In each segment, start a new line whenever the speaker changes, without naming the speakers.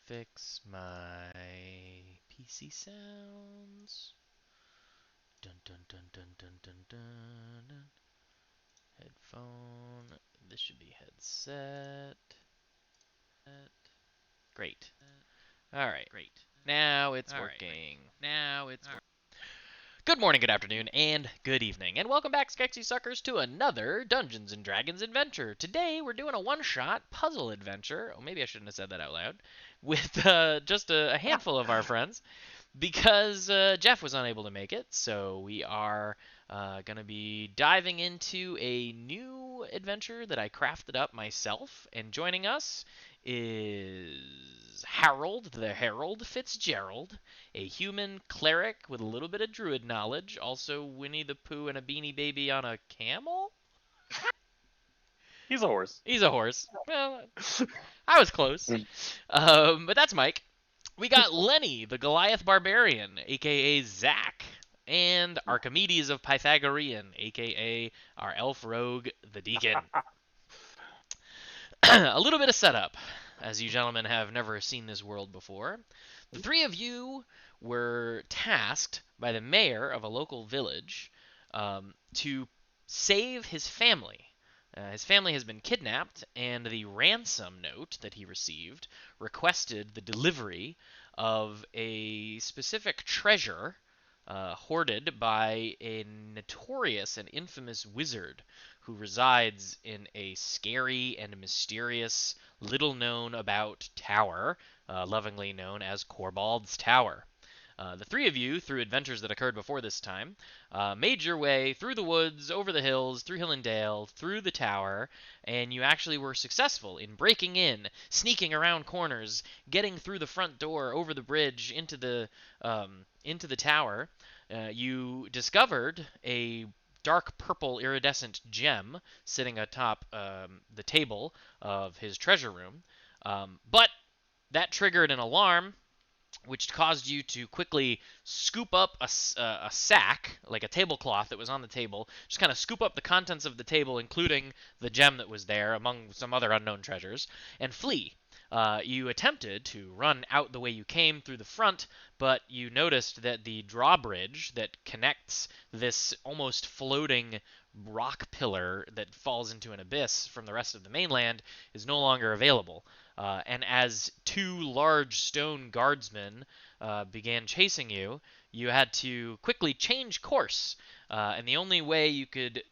Fix my PC sounds. Dun dun dun dun dun dun dun. Headphone. This should be headset. Great. All right. Now it's working. Good morning, good afternoon, and good evening, and welcome back, Skexy Suckers, to another Dungeons and Dragons adventure. Today, we're doing a one-shot puzzle adventure. Oh, maybe I shouldn't have said that out loud. With just a handful of our friends, because Jeff was unable to make it. So we are going to be diving into a new adventure that I crafted up myself. And joining us is Harold, the Herald Fitzgerald, a human cleric with a little bit of druid knowledge, also Winnie the Pooh and a beanie baby on a camel?
He's a horse.
He's a horse. Well, I was close. But that's Mike. We got Lenny, the Goliath Barbarian, aka Zach, and Archimedes of Pythagorean, aka our elf rogue, the Deacon. A little bit of setup, as you gentlemen have never seen this world before. The three of you were tasked by the mayor of a local village to save his family. His family has been kidnapped, and the ransom note that he received requested the delivery of a specific treasure hoarded by a notorious and infamous wizard who resides in a scary and mysterious, little known about tower, lovingly known as Korbald's Tower. The three of you, through adventures that occurred before this time, made your way through the woods, over the hills, through Hill and Dale, through the tower, and you actually were successful in breaking in, sneaking around corners, getting through the front door, over the bridge, into the tower. You discovered a dark purple iridescent gem sitting atop the table of his treasure room, but that triggered an alarm which caused you to quickly scoop up a sack, like a tablecloth that was on the table, just kind of scoop up the contents of the table, including the gem that was there, among some other unknown treasures, and flee. You attempted to run out the way you came through the front, but you noticed that the drawbridge that connects this almost floating rock pillar that falls into an abyss from the rest of the mainland is no longer available. And as two large stone guardsmen began chasing you, you had to quickly change course. And the only way you could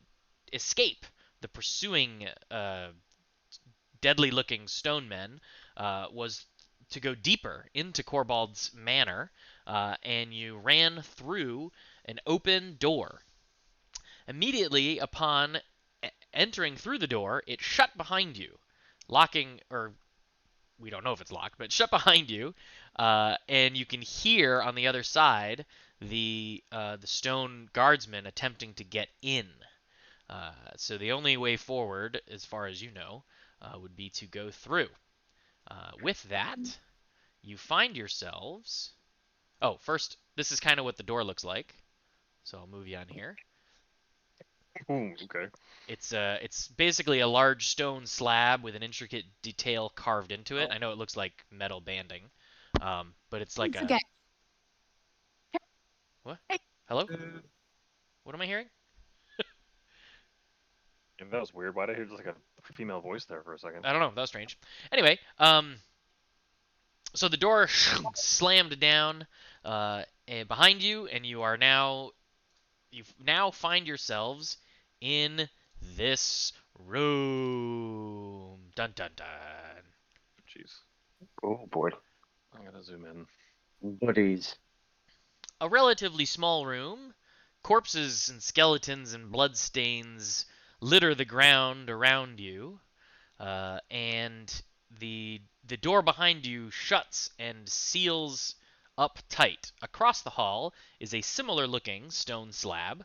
escape the pursuing deadly looking stone men was to go deeper into Korbald's manor, and you ran through an open door. Immediately upon entering through the door, it shut behind you, locking, or we don't know if it's locked, but shut behind you, and you can hear on the other side the stone guardsmen attempting to get in. So the only way forward, as far as you know, would be to go through. With that, you find yourselves. Oh, first, this is kind of what the door looks like. So I'll move you on here.
Okay.
It's basically a large stone slab with an intricate detail carved into it. I know it looks like metal banding, but it's like a what? Hello? What am I hearing?
Yeah, that was weird. Why did I hear just like a female voice there for a second?
I don't know. That was strange. Anyway, so the door slammed down behind you, and you now find yourselves in this room. Dun dun dun.
Jeez.
Oh boy.
I gotta zoom in.
Buddies.
A relatively small room. Corpses and skeletons and bloodstains litter the ground around you, and the door behind you shuts and seals up tight. Across the hall is a similar-looking stone slab,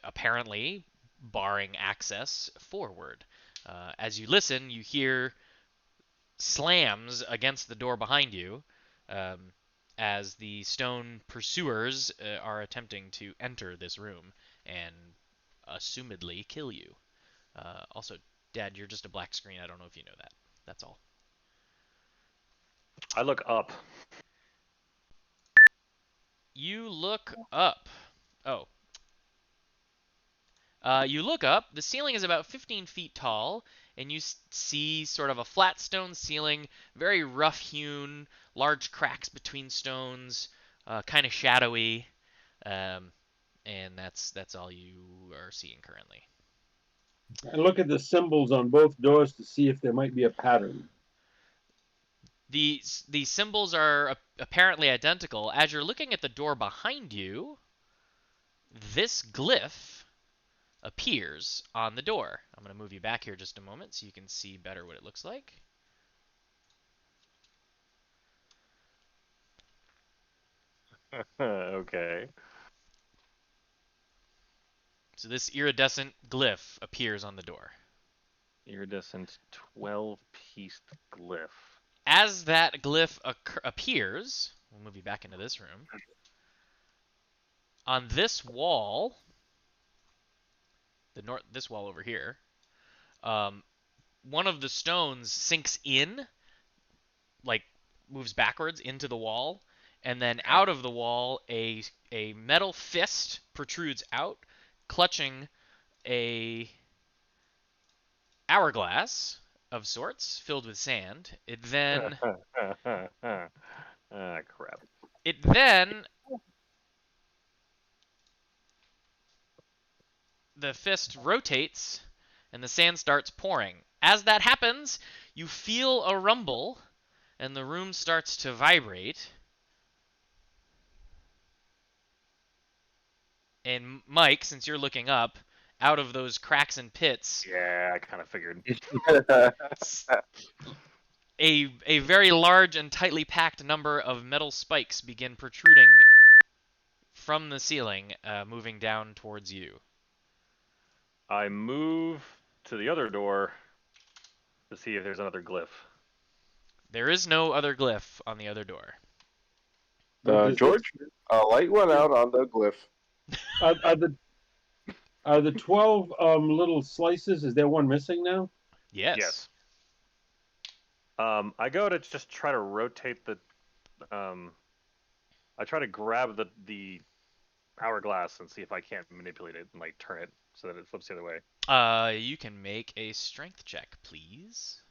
apparently barring access forward. As you listen, you hear slams against the door behind you. as the stone pursuers are attempting to enter this room and assumedly kill you. Also, Dad, you're just a black screen. I don't know if you know that. That's all.
I look up.
You look up. Oh. You look up. The ceiling is about 15 feet tall, and you see sort of a flat stone ceiling, very rough hewn, large cracks between stones, kind of shadowy, um, and that's all you are seeing currently.
I look at the symbols on both doors to see if there might be a pattern.
The symbols are apparently identical. As you're looking at the door behind you, this glyph appears on the door. I'm going to move you back here just a moment so you can see better what it looks like.
Okay.
So this iridescent glyph appears on the door.
Iridescent 12-pieced glyph.
As that glyph appears, we'll move you back into this room. On this wall, this wall over here, one of the stones sinks in, like moves backwards into the wall, and then out of the wall, a metal fist protrudes out, clutching a hourglass of sorts filled with sand.
Ah, crap.
It then the fist rotates and the sand starts pouring. As that happens, you feel a rumble and the room starts to vibrate. And Mike, since you're looking up, out of those cracks and pits,
Yeah, I kind of figured.
a very large and tightly packed number of metal spikes begin protruding from the ceiling, moving down towards you.
I move to the other door to see if there's another glyph.
There is no other glyph on the other door.
George, light went out on the glyph.
Are the 12 little slices? Is there one missing now?
Yes.
Yes. I go to just try to rotate the. I try to grab the hourglass and see if I can't manipulate it and like turn it so that it flips the other way.
You can make a strength check, please.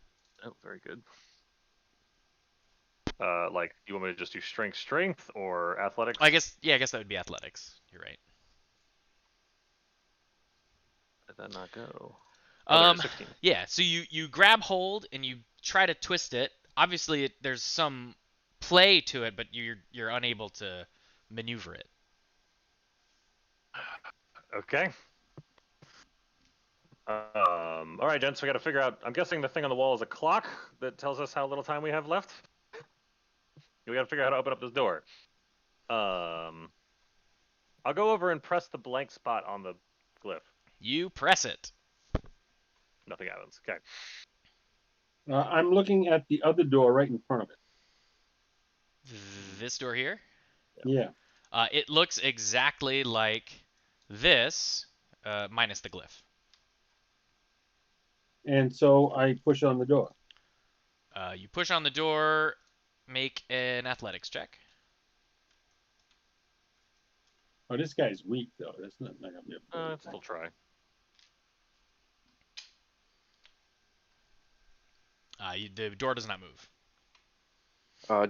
Oh, very good. Like, you want me to just do strength, or athletics?
I guess that would be athletics. You're right.
Did that not go? Oh, 16.
Yeah. So you grab hold and you try to twist it. Obviously, there's some play to it, but you're unable to maneuver it.
Okay. All right, gents. We got to figure out. I'm guessing the thing on the wall is a clock that tells us how little time we have left. We got to figure out how to open up this door. I'll go over and press the blank spot on the glyph.
You press it.
Nothing happens. Okay.
I'm looking at the other door right in front of it.
This door here?
Yeah.
It looks exactly like this, minus the glyph.
And so I push on the door.
You push on the door, make an athletics check.
Oh, this guy's weak, though. That's not going to be a
Let's still try.
The door does not move.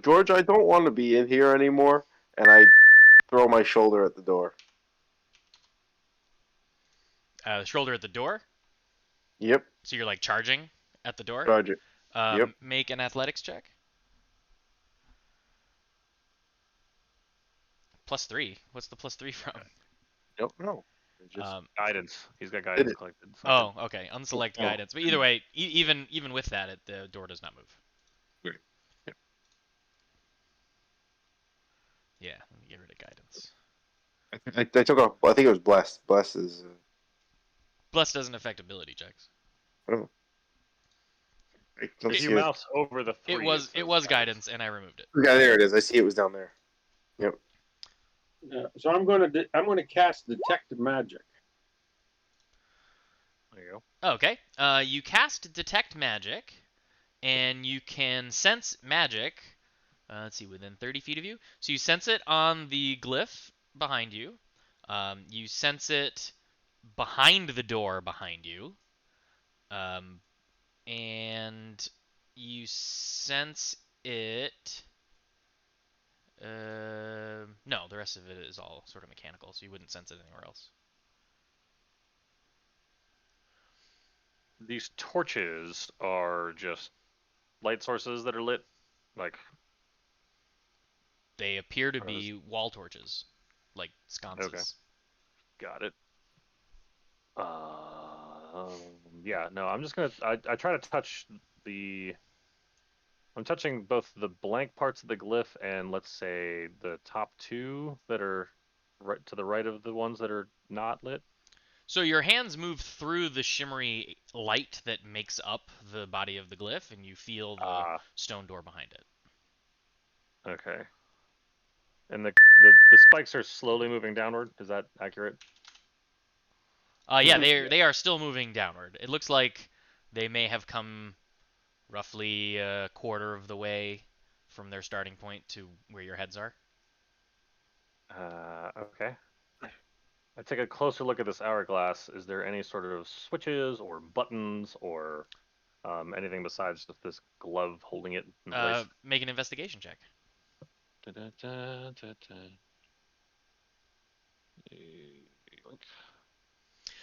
George, I don't want to be in here anymore, and I throw my shoulder at the door.
The shoulder at the door?
Yep.
So you're like charging at the door?
Charge it. Yep.
Make an athletics check. +3. What's the +3 from?
Don't know. Just
Guidance. He's got guidance collected.
Oh, okay. Unselect guidance. But either way, even with that, the door does not move.
Great. Yeah.
Yeah, let me get rid of guidance.
I took off. I think it was blessed. Blessed is.
Bless doesn't affect ability checks.
I don't know.
If you mouse over the 3,
It was guidance, and I removed it.
Yeah, there it is. I see it was down there. Yep.
So I'm going to cast detect magic.
There you
Okay. You cast detect magic, and you can sense magic. Let's see, within 30 feet of you. So you sense it on the glyph behind you. You sense it behind the door behind you. Um, and you sense it. No, the rest of it is all sort of mechanical, so you wouldn't sense it anywhere else.
go. These torches are just light sources that are lit. Like,
They appear to
are those...
be wall torches, like
Okay,
sconces.
got it. Yeah, no, I'm just gonna. I try to touch the. I'm touching both the blank parts of the glyph and let's say the top two that are right to the right of the ones that are not lit.
So your hands move through the shimmery light that makes up the body of the glyph, and you feel the
Ah,
stone door behind it.
okay. And the spikes are slowly moving downward. Is that accurate?
Yeah,
Mhm.
they are still moving downward. It looks like they may have come roughly a quarter of the way from their starting point to where your heads are.
Okay. I take a closer look at this hourglass. Is there any sort of switches or buttons or anything besides just this glove holding it in place?
Make an investigation check.
Da-da-da-da-da.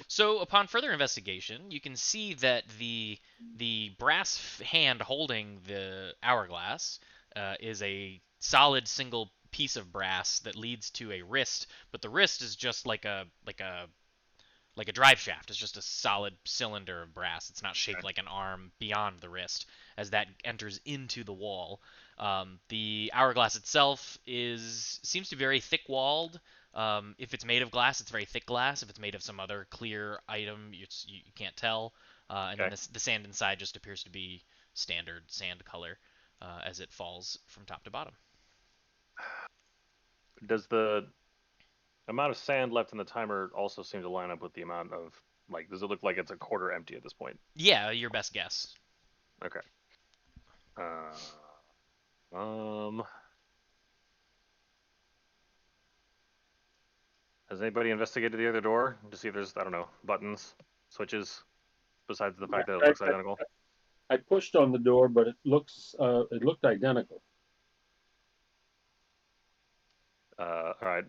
So, upon further investigation, you can see that the brass hand holding the hourglass is a solid single piece of brass that leads to a wrist, but the wrist is just like a drive shaft. It's just a solid cylinder of brass. It's not shaped
Okay.
like an arm beyond the wrist as that enters into the wall. The hourglass itself seems to be very thick walled. If it's made of glass, it's very thick glass. If it's made of some other clear item, you can't tell. And then
Okay.
the sand inside just appears to be standard sand color as it falls from top to bottom.
Does the amount of sand left in the timer also seem to line up with the amount of like? Does it look like it's a quarter empty at this point?
Yeah, your best guess.
Okay. Uh, um. Has anybody investigated the other door to see if there's, I don't know, buttons, switches, besides the fact that it
I,
looks identical?
I pushed on the door, but it looked identical.
All right.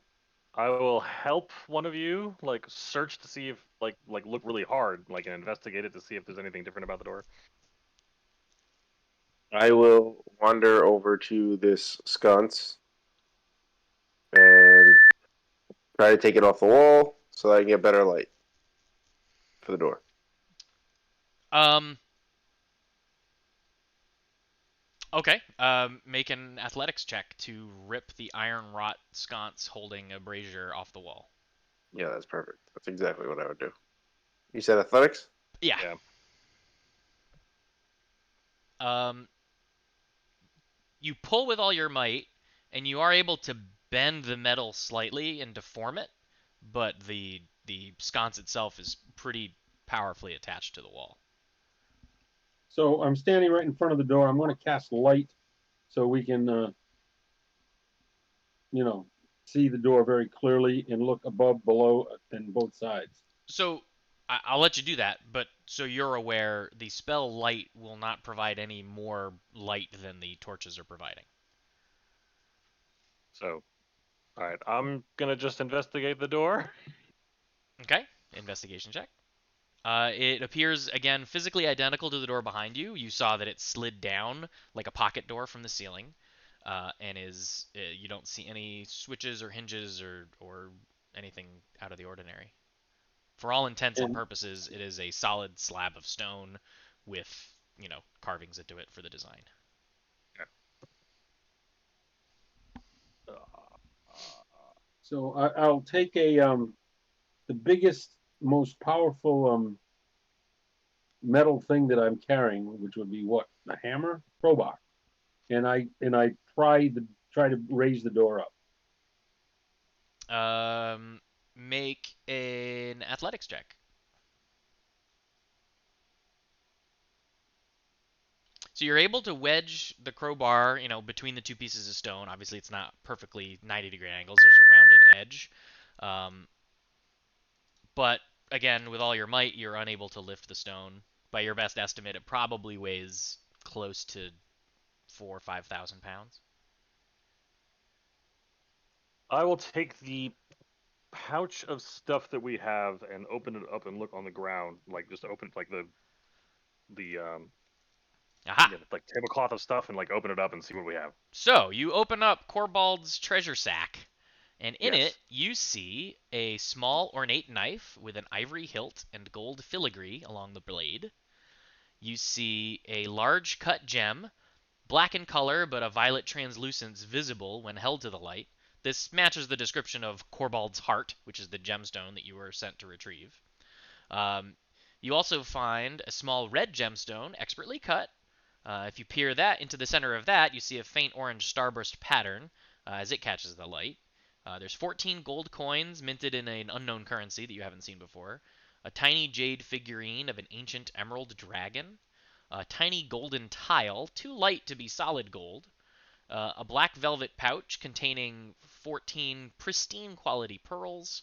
I will help one of you, like, search to see if, like look really hard, like, and investigate it to see if there's anything different about the door.
I will wander over to this sconce and try to take it off the wall so that I can get better light for the door.
Um, Okay. Make an athletics check to rip the iron wrought sconce holding a brazier off the wall.
Yeah, that's perfect. That's exactly what I would do. You said athletics?
Yeah.
Yeah.
Um, you pull with all your might, and you are able to bend the metal slightly and deform it, but the sconce itself is pretty powerfully attached to the wall.
So I'm standing right in front of the door. I'm going to cast light so we can, see the door very clearly and look above, below, and both sides.
So I'll let you do that, but so you're aware, the spell light will not provide any more light than the torches are providing.
So, all right, I'm gonna just investigate the door.
Okay. Investigation check. It appears, again, physically identical to the door behind you. You saw that it slid down like a pocket door from the ceiling, and you don't see any switches or hinges or anything out of the ordinary. For all intents and
And
purposes, it is a solid slab of stone with, carvings into it for the design.
so I'll take the biggest, most powerful metal thing that I'm carrying, which would be what? A hammer, crowbar, and I try to raise the door up.
Um, make an athletics check. So you're able to wedge the crowbar, between the two pieces of stone. Obviously, it's not perfectly 90-degree angles. There's a rounded edge. Um, but again, with all your might, you're unable to lift the stone. By your best estimate, it probably weighs close to 4 or 5,000 pounds.
I will take the pouch of stuff that we have and open it up and look on the ground, like just open like the
Aha!
like tablecloth of stuff and like open it up and see what we have.
So you open up Korbald's treasure sack, and in it
Yes.
you see a small ornate knife with an ivory hilt and gold filigree along the blade. You see a large cut gem, black in color but a violet translucence visible when held to the light. This matches the description of Korbald's heart, which is the gemstone that you were sent to retrieve. Um, you also find a small red gemstone, expertly cut. If you peer that into the center of that, you see a faint orange starburst pattern as it catches the light. There's 14 gold coins minted in an unknown currency that you haven't seen before. A tiny jade figurine of an ancient emerald dragon. A tiny golden tile, too light to be solid gold. A black velvet pouch containing 14 pristine quality pearls,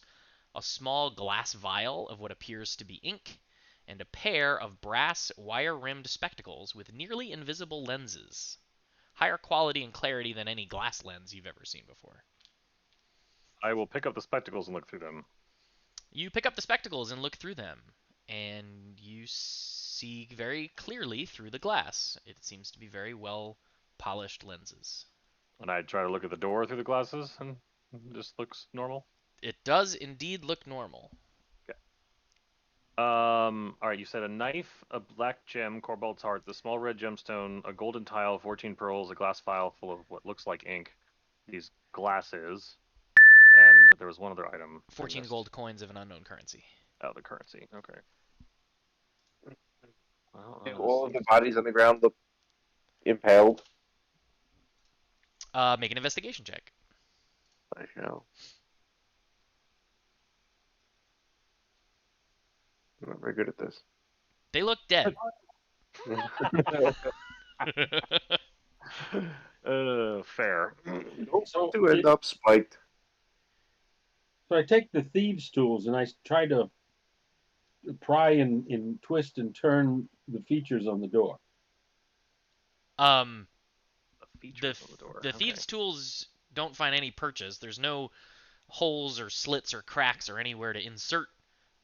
a small glass vial of what appears to be ink, and a pair of brass wire-rimmed spectacles with nearly invisible lenses. Higher quality and clarity than any glass lens you've ever seen before.
I will pick up the spectacles and look through them.
You pick up the spectacles and look through them, and you see very clearly through the glass. It seems to be very well polished lenses.
And I try to look at the door through the glasses and it just looks normal.
It does indeed look normal.
Okay. All right. You said a knife, a black gem, Korbald's heart, the small red gemstone, a golden tile, 14 pearls, a glass vial full of what looks like ink. These glasses, and there was one other item I
14
missed.
gold coins of an unknown currency.
Oh, the currency. Okay. Well,
Do all of the bodies on the ground look impaled?
Make an investigation check.
I know. I'm not very good at this.
They look dead.
Fair.
So to end up spiked.
So I take the thieves' tools and I try to pry and twist and turn the features on the door.
um,
The features
the
on the door.
the thieves' tools don't find any perches. There's no holes or slits or cracks or anywhere to insert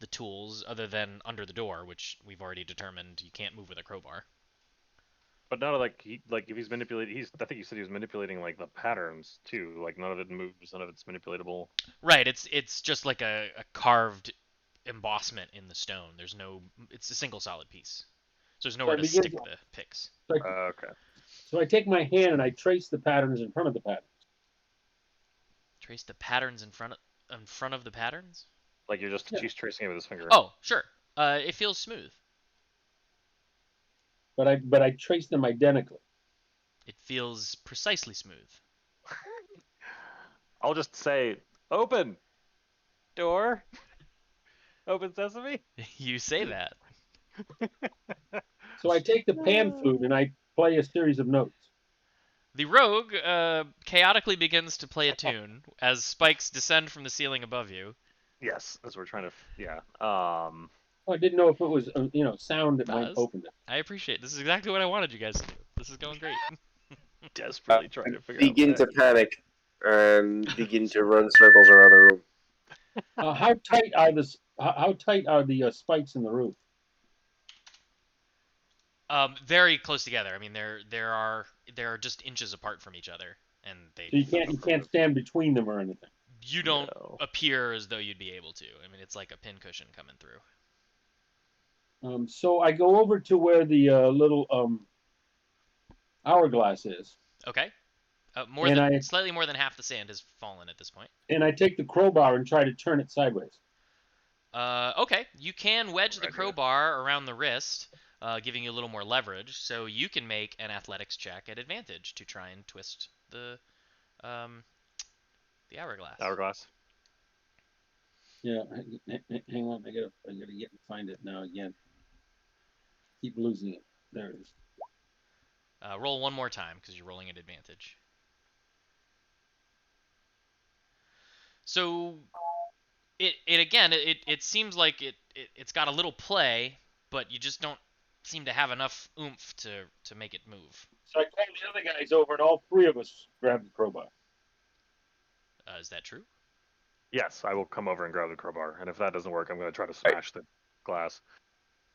the tools other than under the door, which we've already determined you can't move with a crowbar.
But none of like if he's manipulating, I think you said he was manipulating like the patterns too. Like none of it moves, none of it's manipulatable.
Right. It's just like a carved embossment in the stone. It's a single solid piece. So there's nowhere to stick the picks.
Okay.
So I take my hand and I trace the patterns in front of the pattern.
Trace the patterns in front of the patterns?
Like you're just
Yeah.
he's tracing it with his finger.
Oh, sure. It feels smooth.
But I trace them identically.
It feels precisely smooth.
I'll just say, open door, open sesame.
You say that.
So I take the pan flute and I play a series of notes.
The rogue chaotically begins to play a tune as spikes descend from the ceiling above you.
Yes, as we're trying to. Yeah.
I didn't know if it was sound that might
Does.
open it.
I appreciate it. This is exactly what I wanted you guys to do. This is going great.
Desperately trying to figure
Begin
out.
to panic and begin to run circles around the room.
How tight are the spikes in the roof?
Very close together. I mean, they're just inches apart from each other, and
So you can't stand between them or anything.
you don't
No.
appear as though you'd be able to. I mean, it's like a pincushion coming through.
So I go over to where the little hourglass is,
Okay.
And
Slightly more than half the sand has fallen at this point.
and I take the crowbar and try to turn it sideways.
Okay. You can wedge the
Right, yeah.
crowbar around the wrist, giving you a little more leverage. So you can make an athletics check at advantage to try and twist the hourglass.
Hourglass.
Yeah, hang on. I gotta get and find it now again. Keep losing it. There it is.
Roll one more time because you're rolling at advantage. So it again it seems like it's got a little play, but you just don't seem to have enough oomph to make it move.
So I called the other guys over, and all three of us grabbed the crowbar.
Is that true?
Yes, I will come over and grab the crowbar, and if that doesn't work, I'm going to try to
I,
smash the glass.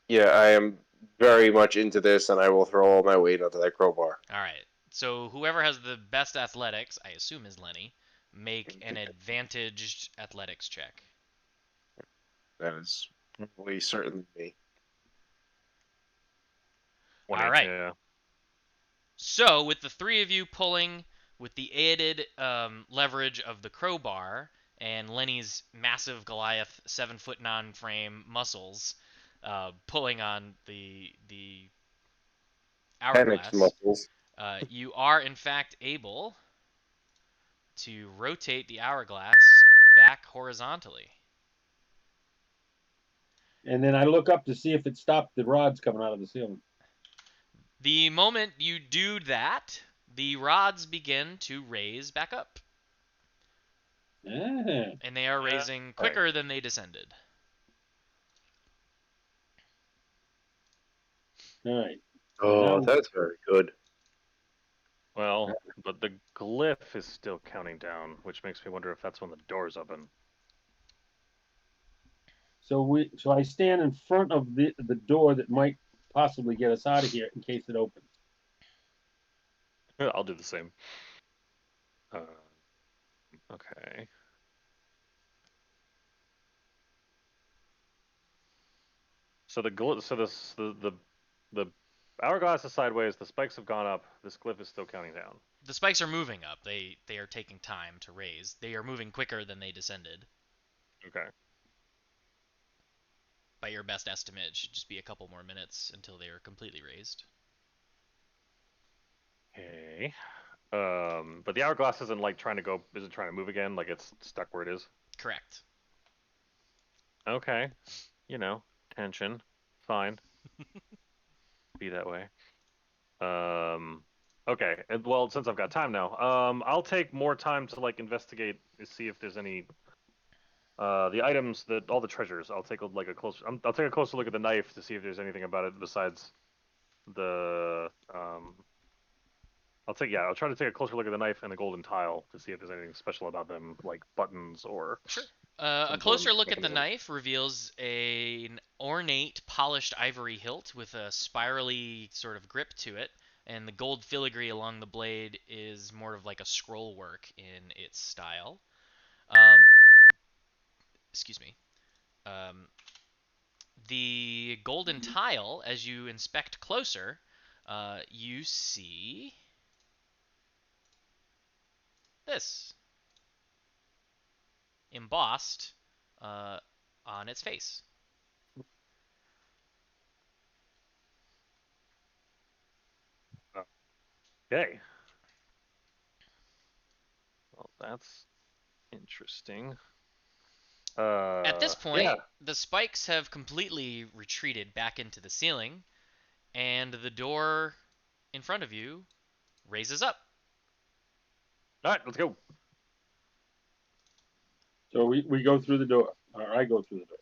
yeah, I am very much into this, and I will throw all my weight onto that crowbar.
All right. So whoever has the best athletics, I assume is Lenny, make an advantaged athletics check.
That is probably certainly me.
20,
All right.
yeah.
So, with the three of you pulling with the added leverage of the crowbar and Lenny's massive Goliath 7 foot non-frame muscles pulling on the
Panic
hourglass,
muscles.
you are in fact able to rotate the hourglass back horizontally.
And then I look up to see if it stopped the rods coming out of the ceiling.
The moment you do that, the rods begin to raise back up,
Ah,
and they are raising
Right.
quicker than they descended.
all right.
Oh,
Now,
that's very good.
Well, but the glyph is still counting down, which makes me wonder if that's when the door's open.
so I stand in front of the door that might possibly get us out of here in case it opens.
I'll do the same. Okay. So the hourglass is sideways. The spikes have gone up. This glyph is still counting down.
The spikes are moving up. They are taking time to raise. They are moving quicker than they descended.
Okay.
By your best estimate, it should just be a couple more minutes until they are completely raised.
Okay. But the hourglass isn't like isn't trying to move again. Like it's stuck where it is.
Correct.
Okay. You know, tension. Fine. Be that way. Okay. And well, since I've got time now, I'll take more time to like investigate to see if there's any the items that all the treasures. I'll take a closer. I'll take a closer look at the knife to see if there's anything about it besides the I'll try to take a closer look at the knife and the golden tile to see if there's anything special about them, like buttons or
Sure. A
some sort of
closer look at the
mechanism.
knife reveals an ornate polished ivory hilt with a spirally sort of grip to it, and the gold filigree along the blade is more of like a scroll work in its style. Um, excuse me. Um, the golden tile, as you inspect closer, you see this embossed on its face.
Okay. Well, that's interesting.
At this
Yeah.
point, the spikes have completely retreated back into the ceiling, and the door in front of you raises up.
All right, let's go.
So we go through the door, or I go through the door.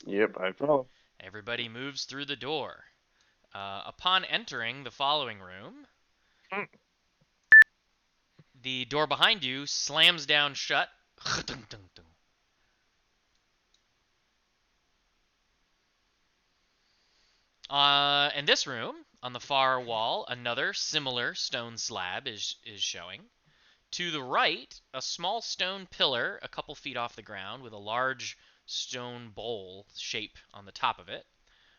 Yep, I follow.
Everybody moves through the door. Upon entering the following room,
Mm.
the door behind you slams down shut. In this room, on the far wall, another similar stone slab is showing. To the right, a small stone pillar a couple feet off the ground with a large stone bowl shape on the top of it.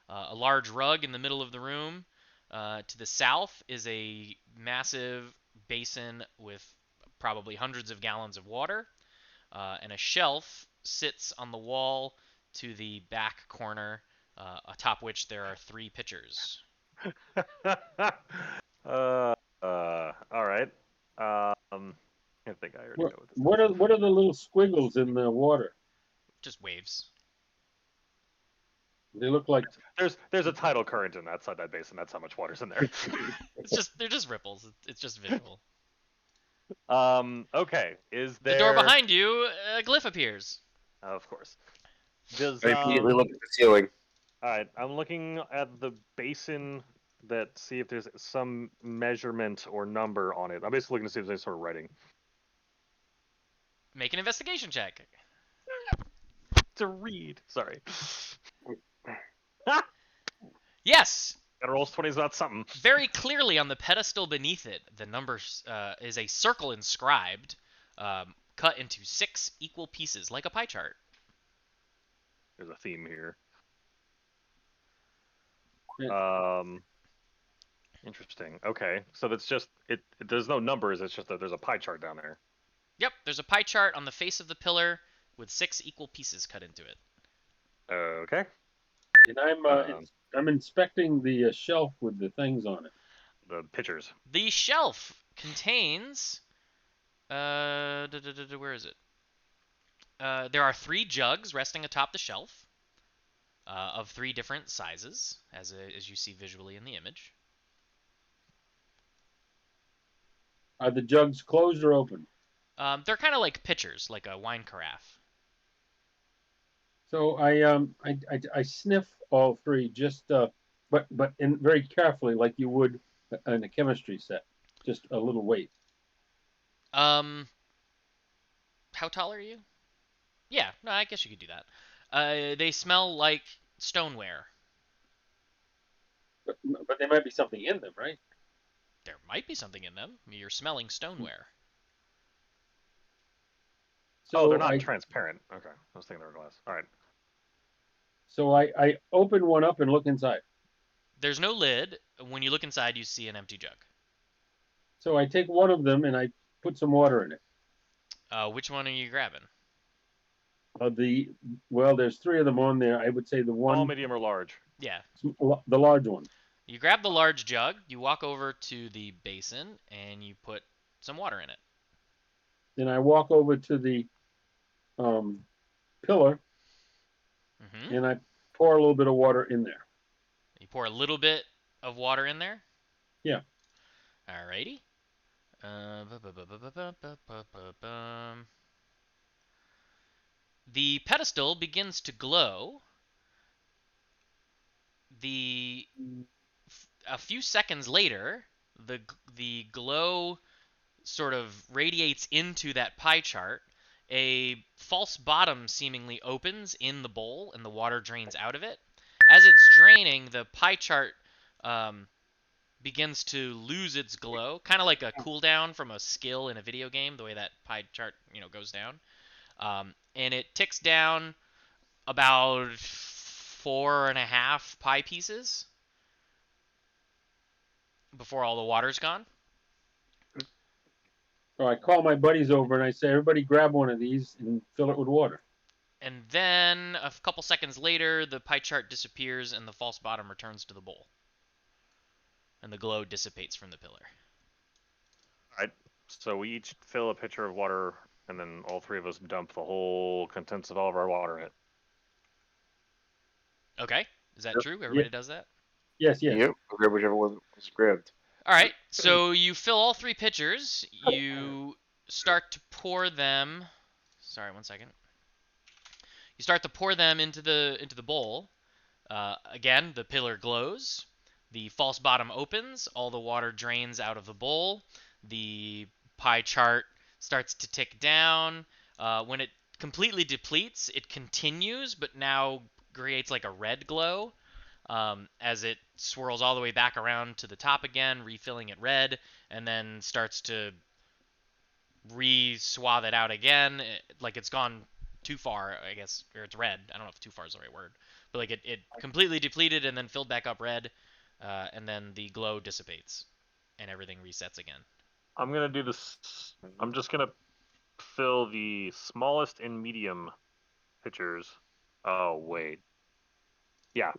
A large rug in the middle of the room. To the south is a massive basin with probably hundreds of gallons of water. And a shelf sits on the wall to the back corner, atop which there are three pitchers.
All right. I think I already know what this
What
is.
are the little squiggles in the water?
Just waves.
They look like
There's a tidal current inside that basin. That's how much water's in there.
They're just ripples. It's just visual.
Okay. Is
The door
there?
behind you, a glyph appears.
Of course. Does
I immediately look at the ceiling.
All right. I'm looking at the basin that see if there's some measurement or number on it. I'm basically looking to see if there's any sort of writing.
Make an investigation check.
To read. Sorry.
Yes,
Gotta roll 20s about something.
very clearly on the pedestal beneath it, the number is a circle inscribed, cut into 6 equal pieces, like a pie chart.
There's a theme here.
Yeah.
Interesting. Okay, so that's just it. There's no numbers. It's just that there's a pie chart down there.
Yep, there's a pie chart on the face of the pillar with 6 equal pieces cut into it.
Okay.
and
Um,
I'm inspecting the shelf with the things on it.
The pictures.
The shelf contains, where is it? There are 3 jugs resting atop the shelf, of 3 different sizes, as you see visually in the image.
Are the jugs closed or open?
They're kind of like pitchers, like a wine carafe.
So I sniff all 3, just but very carefully, like you would in a chemistry set, just a little weight.
How tall are you? Yeah, no, I guess you could do that. They smell like stoneware.
But there might be something in them, right?
There might be something in them. You're smelling stoneware.
So
They're not transparent. Okay, I was thinking they were glass. All right.
So I open one up and look inside.
There's no lid. When you look inside, you see an empty jug.
So I take one of them and I put some water in it.
Which one are you grabbing?
There's 3 of them on there. I would say the
Small,
one,
medium, or large.
Yeah.
the large one.
You grab the large jug, you walk over to the basin, and you put some water in it.
Then I walk over to the pillar
Mm-hmm.
and I pour a little bit of water in there.
You pour a little bit of water in there.
Yeah.
Alrighty. The pedestal begins to glow. A few seconds later, the glow sort of radiates into that pie chart. A false bottom seemingly opens in the bowl, and the water drains out of it. As it's draining, the pie chart begins to lose its glow, kind of like a cooldown from a skill in a video game, the way that pie chart goes down. And it ticks down about 4.5 pie pieces before all the water's gone.
So I call my buddies over and I say, everybody grab one of these and fill it with water.
And then a couple seconds later, the pie chart disappears and the false bottom returns to the bowl. And the glow dissipates from the pillar.
All right. So we each fill a pitcher of water, and then all 3 of us dump the whole contents of all of our water in it.
Okay, is that
Yep.
true? Everybody does that?
Yes.
Yep. Grab whichever one was grabbed.
All right, so you fill all 3 pitchers. You start to pour them. Sorry, 1 second. You start to pour them into the bowl. Again, the pillar glows. The false bottom opens. All the water drains out of the bowl. The pie chart starts to tick down. When it completely depletes, it continues, but now creates like a red glow. As it swirls all the way back around to the top again, refilling it red, and then starts to re-swathe it out again, like it's gone too far, I guess, or it's red. I don't know if too far is the right word, but like it completely depleted and then filled back up red, and then the glow dissipates, and everything resets again.
I'm gonna do this. I'm just gonna fill the smallest and medium pitchers. Oh wait. Yeah,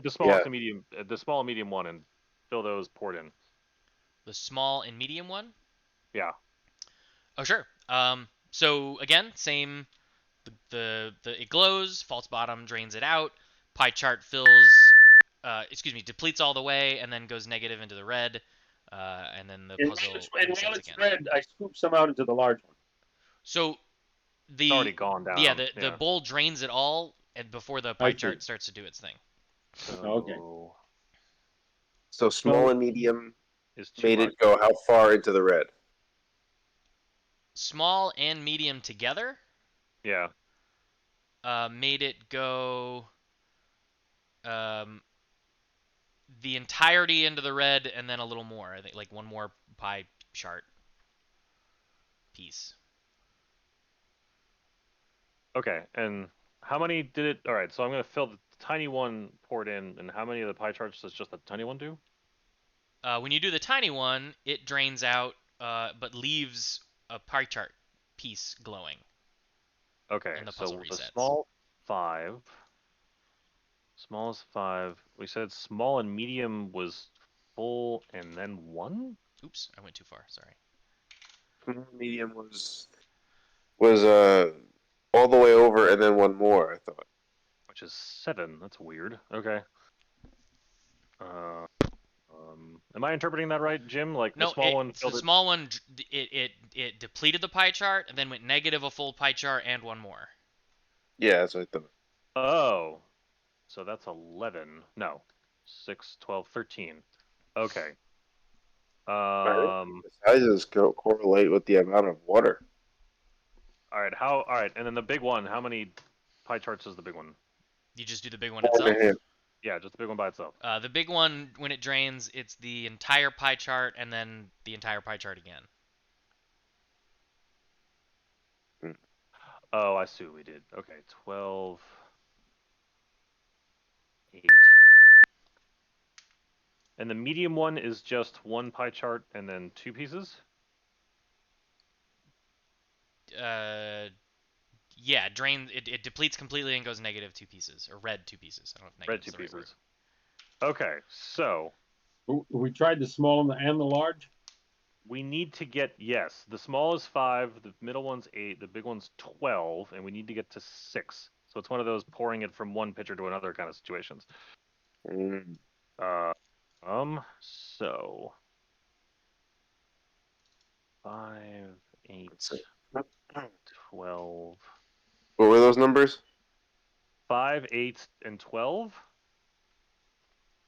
the smallest and medium, the small and medium one, and fill those poured in.
The small and medium one?
Yeah.
Oh, sure. So again, same. it glows. False bottom drains it out. Pie chart fills. Depletes all the way and then goes negative into the red. And then the
And
puzzle
while
resets
it's
again.
red, I scoop some out into the large one.
So
It's already gone down.
yeah, the bowl drains it all and before the pie
see.
chart starts to do its thing.
So
Okay.
So small
So-
and medium
is too
made
high.
it go how far into the red?
Small and medium together
Yeah.
made it go the entirety into the red and then a little more. I think like one more pie chart piece.
Okay, and how many did it? All right, so I'm gonna fill the tiny one poured in, and how many of the pie charts does just the tiny one do?
When you do the tiny one, it drains out, but leaves a pie chart piece glowing.
Okay,
And the
so
puzzle
the
resets.
small is 5. We said small and medium was full, and then 1,
Oops, I went too far. Sorry.
Medium was all the way over and then one more, I thought.
which is 7. That's weird. Okay. Am I interpreting that right, Jim? Like the
No,
small one
it's the
filled it.
small one. It depleted the pie chart and then went negative a full pie chart and one more.
Yeah, that's what I thought.
Oh, so that's 11. No, 6, 12, 13. Okay.
The sizes correlate with the amount of water.
All right. All right, and then the big one. How many pie charts is the big one?
You just do the big one
Four and a
itself.
half.
Yeah, just the big one by itself.
The big one, when it drains, it's the entire pie chart and then the entire pie chart again.
Oh, I see what we did. Okay, 12, 8. And the medium one is just one pie chart and then 2 pieces?
Yeah, it depletes completely and goes negative 2 pieces or red 2 pieces. I don't know if
Red
negative
2
is the right word.
pieces. Okay, so
We tried the small and the large.
we need to get, yes, the small is 5, the middle one's 8, the big one's 12, and we need to get to 6. So it's one of those pouring it from one pitcher to another kind of situations.
Mm.
So 5, 8,
Let's see.
12.
What were those numbers?
5, 8, and 12.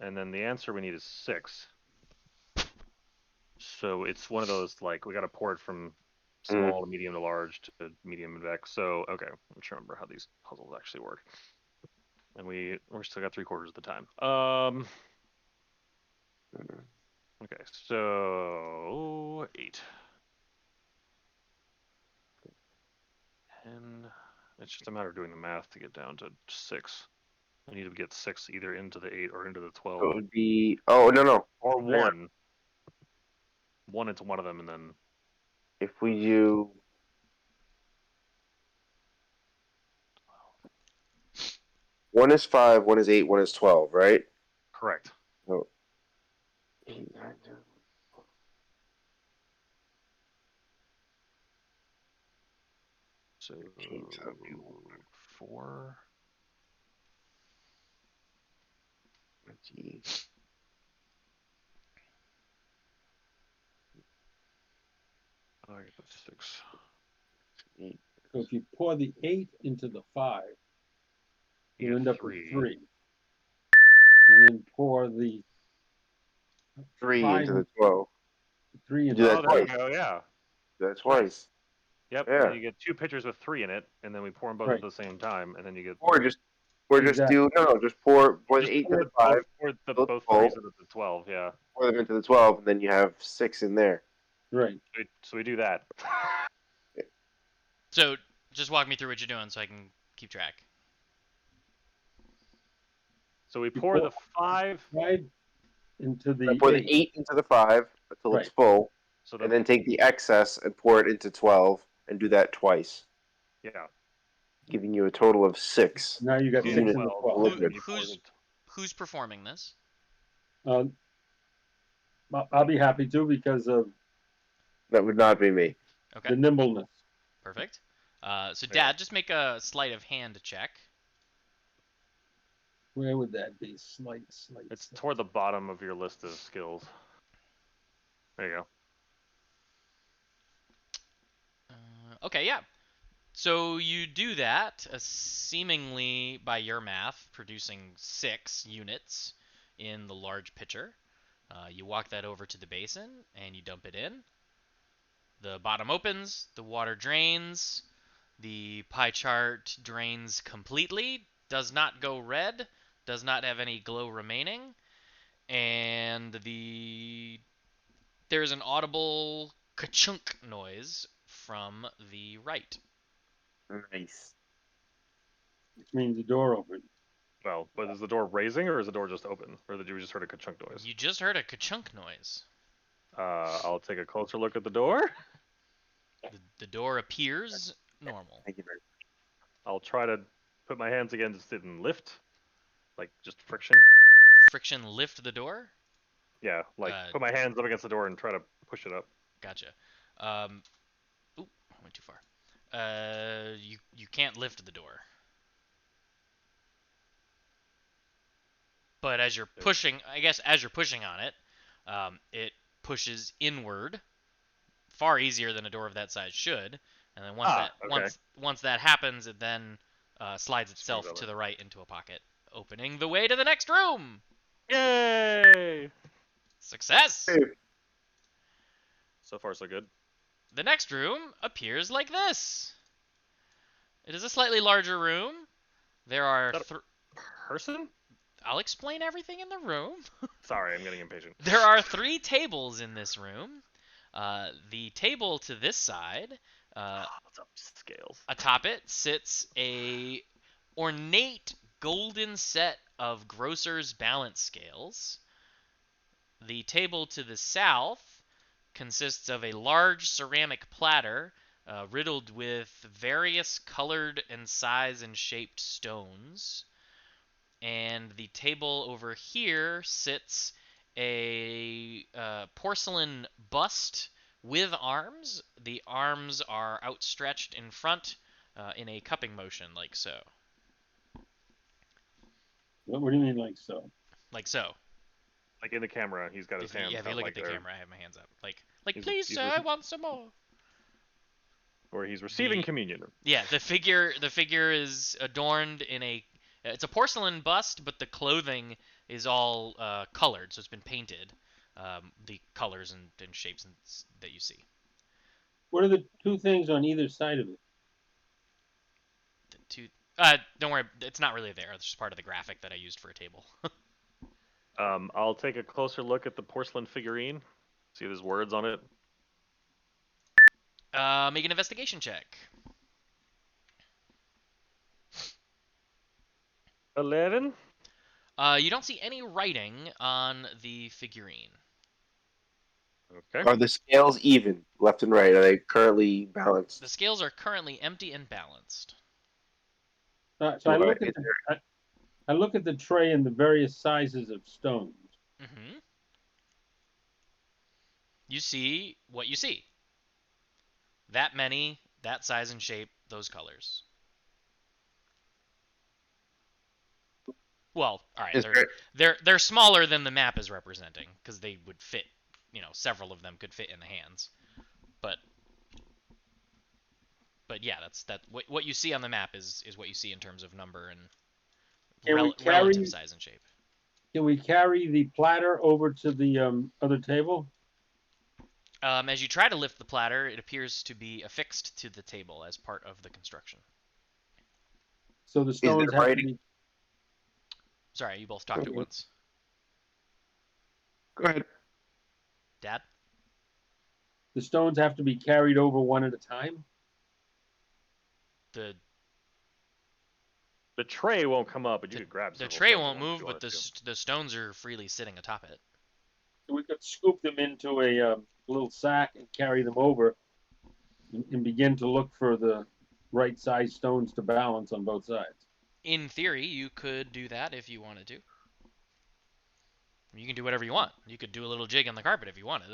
And then the answer we need is 6. So it's one of those, like, we got to pour it from small to medium to large to medium and back. So, okay, let's remember how these puzzles actually work. And we're still got 3/4 of the time. Okay, so 8. 10. It's just a matter of doing the math to get down to 6. I need to get 6 either into the 8 or into the 12.
So it would be. Oh no.
Or 1. 1 into one of them, and then.
If we do. One is 5, one is 8, one is 12, right?
Correct.
Oh. 8, 9, 10.
So 4.
20.
I get the 6.
8.
So if you pour the 8 into the 5, you
get
end up
3.
with 3. And then pour the
3
5
into the 12.
3 into
Do that
Oh, there we
twice.
go. Yeah.
That's twice.
Yep.
Yeah.
And then you get 2 pitchers with 3 in it, and then we pour them both
Right.
at the same time, and then you get.
Or just
Exactly.
do just pour the
Just
8
pour
into the 5, fill
both
the bowl,
3s into the 12. Yeah.
pour them into the 12, and then you have 6 in there.
Right.
So we do that.
So just walk me through what you're doing so I can keep track.
So we
You
pour
pour-
the 5.
5 into
I
the
pour
8.
the 8 into the 5 until it's
Right.
full,
So
and then take the excess and pour it into 12, and do that twice,
yeah.
giving you a total of 6.
Now you got 6 in the 12.
Liquid.
Who's performing this?
I'll be happy to because of
That would not be me.
Okay,
the nimbleness.
perfect. So
Yeah.
Dad, just make a sleight of hand check.
Where would that be? Slight.
It's toward the bottom of your list of skills. There you go.
Okay, yeah. So you do that, seemingly by your math, producing 6 units in the large pitcher. You walk that over to the basin and you dump it in. The bottom opens, the water drains, the pie chart drains completely, does not go red, does not have any glow remaining, and there's an audible ka-chunk noise from the right.
Nice.
Which means the door opened.
Well, but is the door raising or is the door just open? Or did you just heard a ka-chunk noise?
You just heard a ka-chunk noise.
I'll take a closer look at the door.
The door appears normal.
Thank you very
I'll try to put my hands against it and lift. Like, just friction.
Friction lift the door?
Yeah, like,
Uh,
put my hands up against the door and try to push it up.
Gotcha. Oop, I went too far. You can't lift the door. But as you're pushing, I guess as you're pushing on it, it pushes inward, far easier than a door of that size should. And then
okay.
once that happens, it then slides
Springs
itself
over.
to the right into a pocket, opening the way to the next room.
Yay!
Success.
much.
So far, so good.
The next room appears like this. It is a slightly larger room. There are
Is that Person?
I'll explain everything in the room.
Sorry, I'm getting impatient.
There are 3 tables in this room. The table to this side,
What's up, scales?
atop it sits a ornate golden set of grocer's balance scales. The table to the south consists of a large ceramic platter riddled with various colored and size and shaped stones. And the table over here sits a porcelain bust with arms. The arms are outstretched in front in a cupping motion, like so.
What do you mean, like so?
Like so.
Like in the camera, he's got his hands
If you
out
look
like
at the
they're-
camera, I have my hands up. Like
He's-
please,
he's
sir, I want some more.
Or he's receiving
The-
communion.
Yeah, the figure is adorned in a. It's a porcelain bust, but the clothing is all colored, so it's been painted. The colors and shapes that you see.
What are the 2 things on either side of it?
The two. Don't worry, it's not really there. It's just part of the graphic that I used for a table.
I'll take a closer look at the porcelain figurine. See if there's words on it.
Make an investigation check.
11?
You don't see any writing on the figurine.
Okay.
Are the scales even, left and right? Are they currently balanced?
The scales are currently empty and balanced.
So
Right,
I look at the tray and the various sizes of stones.
Mm-hmm. You see what you see. That many, that size and shape, those colors. Well, all right,
Is there-
they're smaller than the map is representing because they would fit. Several of them could fit in the hands, but yeah, that's what you see on the map is what you see in terms of number and
Can we
relative size and shape.
Can we carry the platter over to the other table?
As you try to lift the platter, it appears to be affixed to the table as part of the construction.
So the stones
there
have to
writing?
be.
Sorry, you both talked at once.
Go ahead.
Dad?
The stones have to be carried over one at a time.
The
tray won't come up, but you could grab
the
several
tray
stones
won't
if you
move, but
wanted to.
the stones are freely sitting atop it.
So we could scoop them into a little sack and carry them over, and begin to look for the right size stones to balance on both sides.
In theory, you could do that if you wanted to. You can do whatever you want. You could do a little jig on the carpet if you wanted.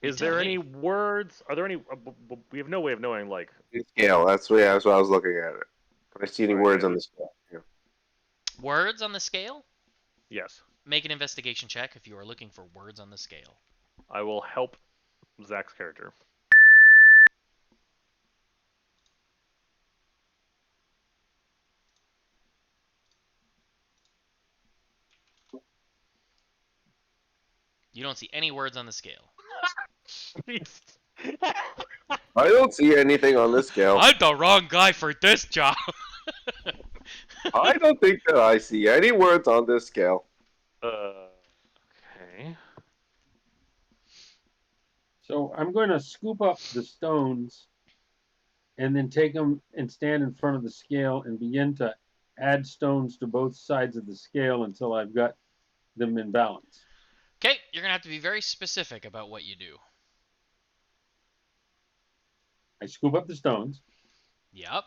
Is
tell
there
me.
any words? Are there any? We have no way of knowing. Like,
Scale. That's what I was looking at it. Can I see any
all right,
words on the scale? Yeah.
Words on the scale?
yes,
Make an investigation check if you are looking for words on the scale.
I will help Zach's character.
You don't see any words on the scale.
I don't see anything on this scale.
I'm the wrong guy for this job.
I don't think that I see any words on this scale.
Okay.
So I'm going to scoop up the stones and then take them and stand in front of the scale and begin to add stones to both sides of the scale until I've got them in balance.
Okay, you're gonna have to be very specific about what you do.
I scoop up the stones,
Yep.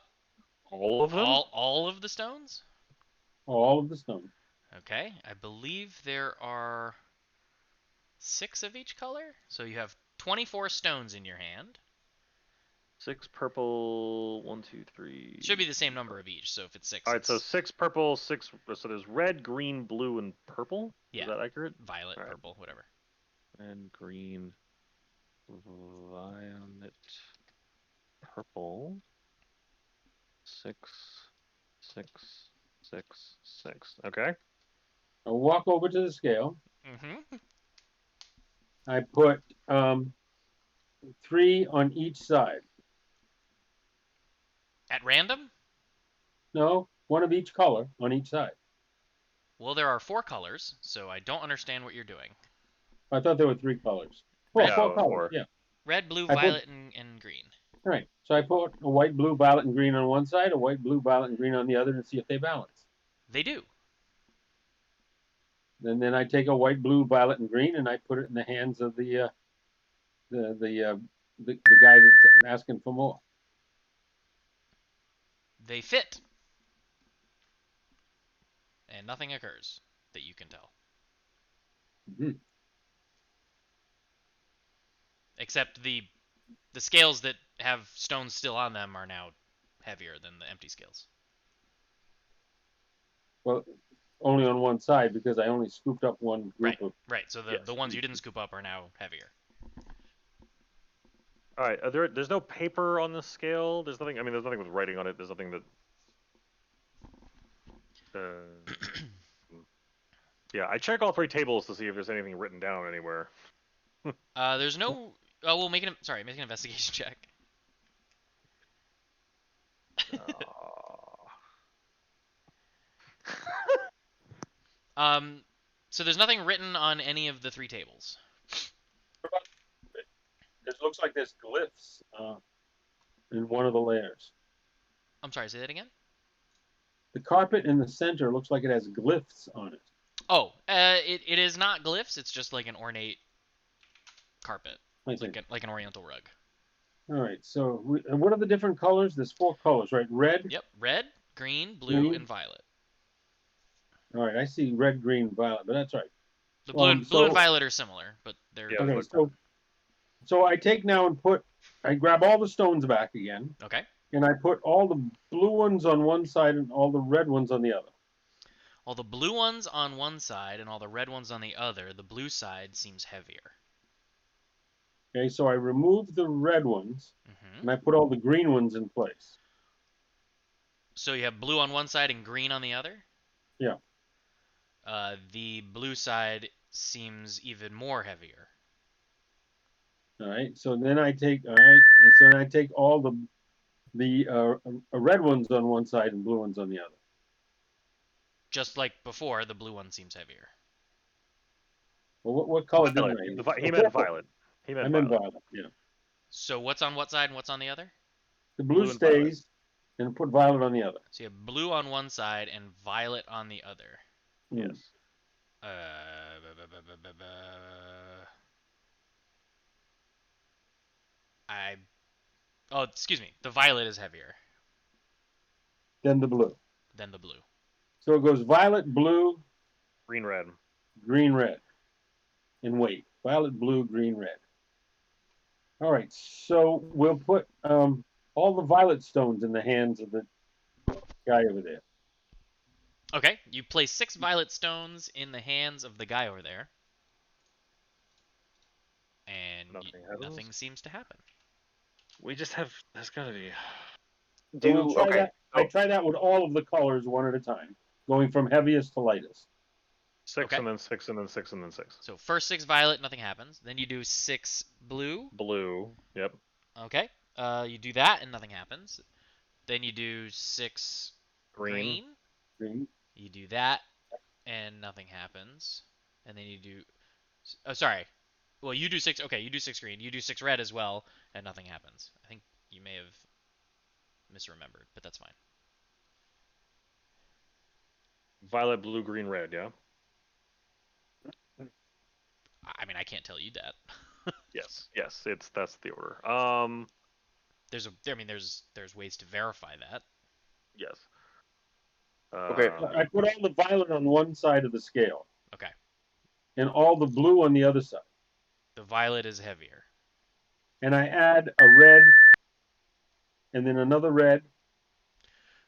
All of them.
All of the stones?
all of the stones.
Okay. I believe there are 6 of each color. So you have 24 stones in your hand.
6 purple. 1, 2, 3.
Should be the same number of each. So if it's 6,
All right,
it's
so 6 purple, 6. So there's red, green, blue, and purple.
Yeah.
Is that accurate?
violet,
All right.
purple, whatever.
Red, green, violet, purple. 6, 6, 6, 6. Okay.
I walk over to the scale.
Mm-hmm.
I put 3 on each side.
At random?
No, 1 of each color on each side.
Well, there are 4 colors, so I don't understand what you're doing.
I thought there were 3 colors.
Red,
Oh, 4
Yeah,
colors.
4.
Yeah.
red, blue,
I put-
violet, and green.
All right. So I put a white, blue, violet, and green on one side, a white, blue, violet, and green on the other, and see if they balance.
They do.
And then I take a white, blue, violet, and green, and I put it in the hands of the guy that's asking for more.
They fit. And nothing occurs that you can tell.
Mm-hmm.
Except the scales that have stones still on them are now heavier than the empty scales.
Well, only on one side because I only scooped up one group
Right,
of.
right. So
Yes.
the ones you didn't scoop up are now heavier.
All right. There's no paper on the scale. There's nothing. I mean, there's nothing with writing on it. There's nothing that. Yeah, I check all 3 tables to see if there's anything written down anywhere.
There's no. Oh, well, make an investigation check. So there's nothing written on any of the 3 tables.
It looks like there's glyphs in one of the layers.
I'm sorry, say that again?
The carpet in the center looks like it has glyphs on it.
Oh, it is not glyphs. It's just like an ornate carpet,
I think.
like an oriental rug.
All right. So, and what are the different colors? There's 4 colors, right? Red.
Yep, red, green, blue,
Green.
and violet.
All right. I see red, green, violet, but that's right.
The blue, blue
so-
and violet are similar, but they're
Yeah.
Okay.
look-
So I take now and I grab all the stones back again,
okay.
and I put all the blue ones on one side and all the red ones on the other.
All the blue ones on one side and all the red ones on the other. The blue side seems heavier.
Okay. So I remove the red ones
Hmm.
and I put all the green ones in place.
So you have blue on one side and green on the other?
Yeah.
The blue side seems even more heavier.
All right. So then I take and so then I take all the red ones on one side and blue ones on the other.
Just like before, the blue one seems heavier.
Well, what color
Violet.
didn't I use?
He meant violet. He meant
I meant
violet.
violet. Yeah.
So what's on what side and what's on the other?
The blue
Blue and violet.
stays, and put violet on the other.
So you have blue on one side and violet on the other.
Hmm.
Yes.
Oh, excuse me. The violet is heavier
Then the blue.
than the blue.
So it goes violet, blue,
Green, red.
green, red. In weight. Violet, blue, green, red. All right, so we'll put all the violet stones in the hands of the guy over there.
Okay, you place 6 violet stones in the hands of the guy over there, and
Nothing happens.
nothing seems to happen.
We just have. There's gotta be.
So we'll try
Okay.
that. I
So
try that with all of the colors one at a time, going from heaviest to lightest.
6
Okay.
and then 6 and then 6 and then 6.
So first 6 violet, nothing happens. Then you do 6 blue.
Blue. Yep.
Okay. You do that and nothing happens. Then you do 6
Green.
green.
Green.
You do that and nothing happens. And then you do. Oh, sorry. Well, you do 6. Okay, you do 6 green. You do 6 red as well, and nothing happens. I think you may have misremembered, but that's fine.
Violet, blue, green, red. Yeah.
I mean, I can't tell you that.
Yes. Yes. That's the order.
I mean, there's ways to verify that.
Yes.
Okay.
I put all the violet on one side of the scale
Okay.
and all the blue on the other side.
The violet is heavier.
And I add a red, and then another red,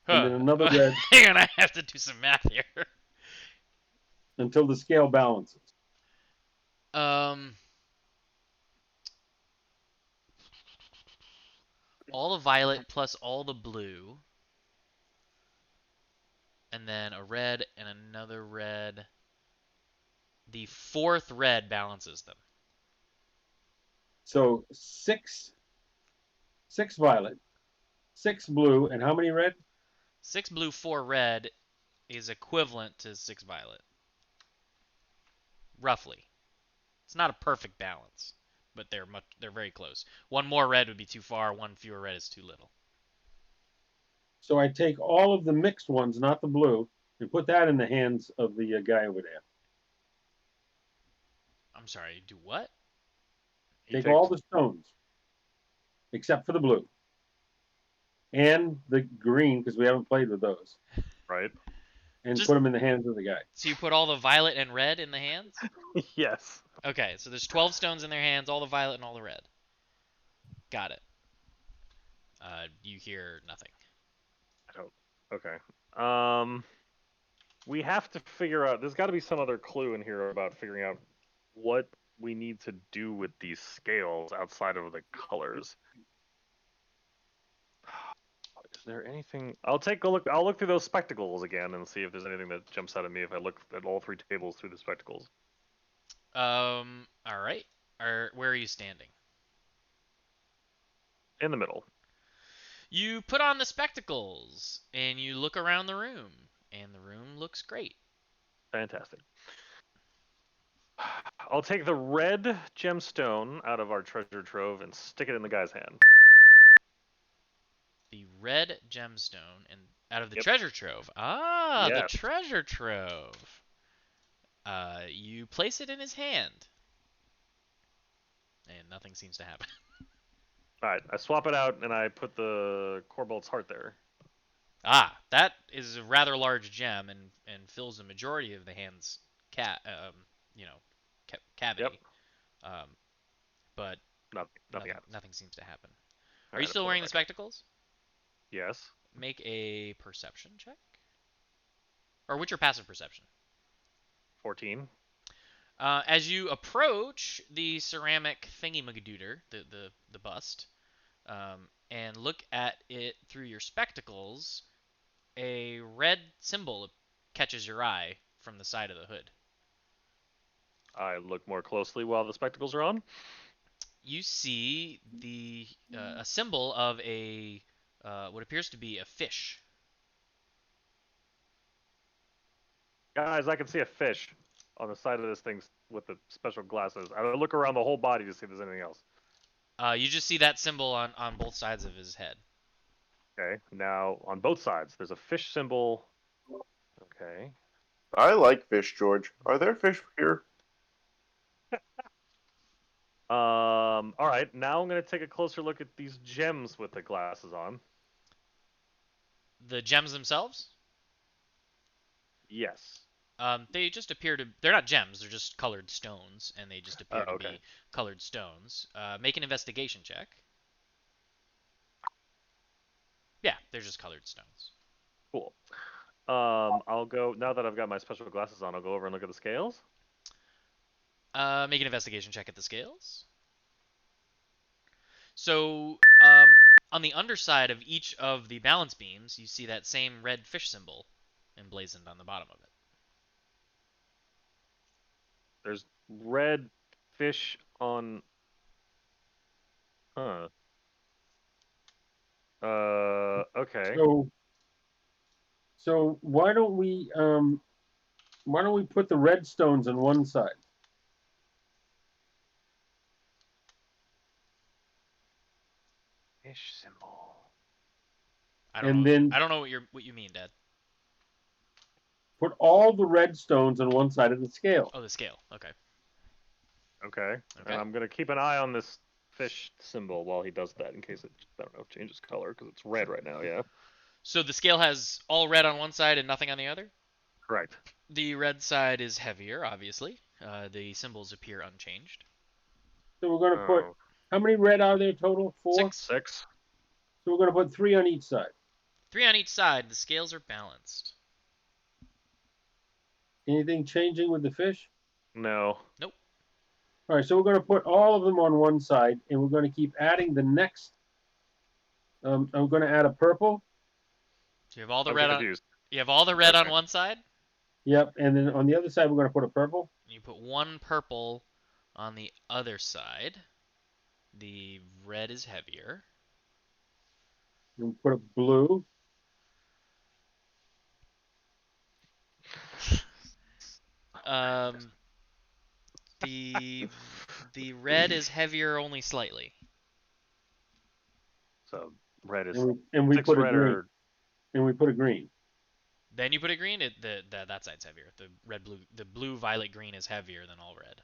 and
Huh.
then another red
Hang on, I have to do some math here.
until the scale balances.
Um, all the violet plus all the blue, and then a red and another red. The fourth red balances them.
So six violet, 6 blue, and how many red?
6 blue, 4 red is equivalent to 6 violet. Roughly. It's not a perfect balance, but they're very close. One more red would be too far, one fewer red is too little.
So I take all of the mixed ones, not the blue, and put that in the hands of the guy over there.
I'm sorry, do what?
Take all the stones, except for the blue. And the green, because we haven't played with those.
Right.
And
Just
put them in the hands of the guy.
so you put all the violet and red in the hands?
Yes.
Okay, so there's 12 stones in their hands, all the violet and all the red. Got it. You hear nothing.
I don't. Okay. We have to figure out. There's got to be some other clue in here about figuring out what we need to do with these scales outside of the colors. Is there anything? I'll take a look. I'll look through those spectacles again and see if there's anything that jumps out at me if I look at all 3 tables through the spectacles.
All right. Where are you standing?
In the middle.
You put on the spectacles and you look around the room, and the room looks great.
Fantastic. I'll take the red gemstone out of our treasure trove and stick it in the guy's hand.
The red gemstone and out of the
Yep.
treasure trove. Ah, the
Yes.
treasure trove. You place it in his hand, and nothing seems to happen.
All right, I swap it out and I put the Korbald's heart there.
Ah, that is a rather large gem and fills the majority of the hand's cavity.
Yep.
But
Nothing happens.
nothing seems to happen.
All
Are you
right, I
still
pull it
wearing the
back.
spectacles?
Yes.
Make a perception check. Or what's your passive perception?
14.
As you approach the ceramic thingy-magadooter, the bust, and look at it through your spectacles, a red symbol catches your eye from the side of the hood.
I look more closely while the spectacles are on.
You see a symbol of a what appears to be a fish.
Guys, I can see a fish on the side of this thing with the special glasses. I look around the whole body to see if there's anything else.
You just see that symbol on both sides of his head.
Okay, now on both sides, there's a fish symbol. Okay.
I like fish, George. Are there fish here?
All right, now I'm going to take a closer look at these gems with the glasses on.
The gems themselves?
Yes.
They just appear to. They're not gems. They're just colored stones, and they just appear to
Okay.
be colored stones. Make an investigation check. Yeah, they're just colored stones.
Cool. I'll go now that I've got my special glasses on. I'll go over and look at the scales.
Make an investigation check at the scales. So, on the underside of each of the balance beams, you see that same red fish symbol emblazoned on the bottom of it.
There's red fish on. Huh. Okay.
So why don't we put the red stones on one side?
Fish symbol.
I don't
And
know.
then
I don't know what you mean, Dad.
put all the red stones on one side of the scale.
Oh, the scale. Okay.
Okay.
Okay.
And I'm gonna keep an eye on this fish symbol while he does that, in case it, I don't know, changes color because it's red right now. Yeah.
So the scale has all red on one side and nothing on the other?
Correct.
The red side is heavier, obviously. The symbols appear unchanged.
So we're going to put,
Oh,
how many red are there total? 4?
6.
6.
So we're going to put 3 on each side.
3 on each side. The scales are balanced.
Anything changing with the fish?
No.
Nope.
All right, so we're going to put all of them on one side, and we're going to keep adding the next. I'm going to add a purple.
So you have all the
I'm
red on.
confused.
You have all the red on
Okay.
one side.
Yep, and then on the other side, we're going to put a purple.
You put one purple on the other side. The red is heavier.
And put a blue.
Um, the red is heavier only slightly.
So red is
And we
6
put a
red
green.
or
And we put a green.
Then you put a green. That side's heavier. The blue, violet, green is heavier than all red.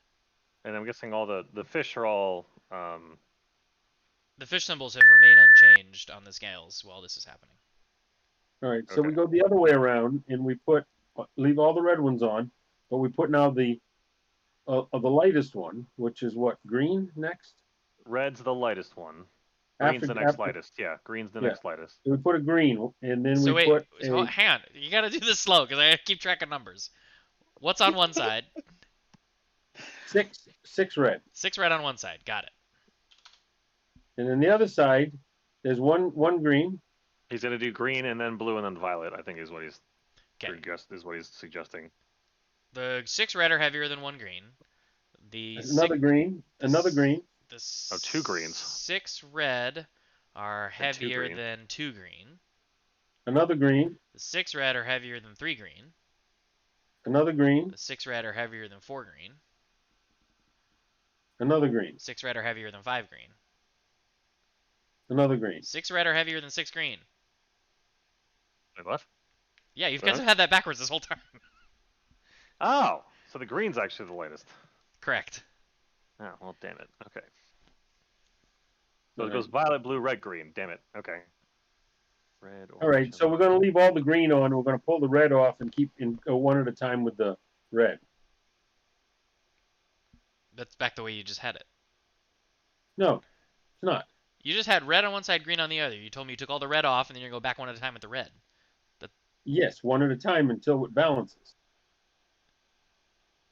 and I'm guessing all the fish are all
The fish symbols have remained unchanged on the scales while this is happening.
All right, so we
okay.
go the other way around, and we leave all the red ones on, but we put now the lightest one, which is what, green next?
Red's the lightest one. Green's the next
After
lightest. Yeah, green's the
yeah.
next lightest.
So we put a green, and then
So
we
wait,
put a
hang on. You gotta do this slow because I keep track of numbers. What's on one side?
six red,
6 red on one side. Got it.
and then the other side, there's one green,
He's gonna do green and then blue and then violet. I think is what
Okay.
he's suggesting.
The 6 red are heavier than 1 green. The
another green,
the
another green,
The
2 greens.
6 red are
And 2
heavier
green.
than 2 green.
another green,
The 6 red are heavier than 3 green.
another green,
The 6 red are heavier than 4 green.
another green,
6 red are heavier than 5 green.
another green.
6 red are heavier than 6 green.
Wait, what?
Yeah, you guys have had that backwards this whole time.
Oh, so the green's actually the lightest.
Correct.
Oh, well, damn it. Okay. So it
All
goes
right.
violet, blue, red, green. Damn it. Okay. Red.
All right, so we're going to leave all the green on. We're going to pull the red off and go one at a time with the red.
That's back the way you just had it.
No, it's not.
You just had red on one side, green on the other. You told me you took all the red off, and then you're going to go back one at a time with the red.
Yes, one at a time until it balances.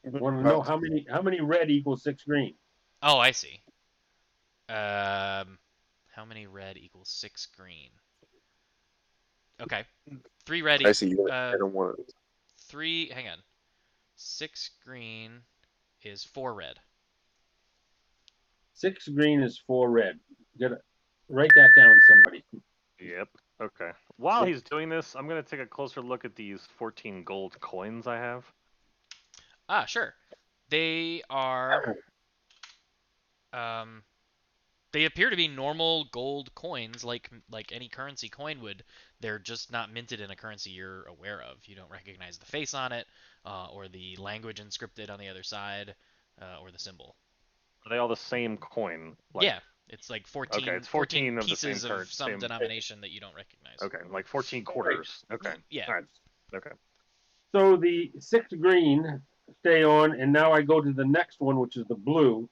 I want to know how many red equals 6 green.
Oh, I see. How many red equals 6 green? Okay. 3 red.
I see. I don't want it.
3. Hang on. 6 green is 4 red.
6 green is 4 red. Gotta write that down, somebody.
Yep. Okay. While he's doing this, I'm gonna take a closer look at these 14 gold coins I have.
Ah, sure. They are. They appear to be normal gold coins, like any currency coin would. They're just not minted in a currency you're aware of. You don't recognize the face on it, or the language inscripted on the other side, or the symbol.
Are they all the same coin?
Yeah, it's like 14,
Okay, it's 14 of the
pieces
same
of some
same-
denomination that you don't recognize.
Okay, like 14 quarters. Okay.
Yeah.
All right. Okay.
So the 6 green stay on, and now I go to the next one, which is the blue.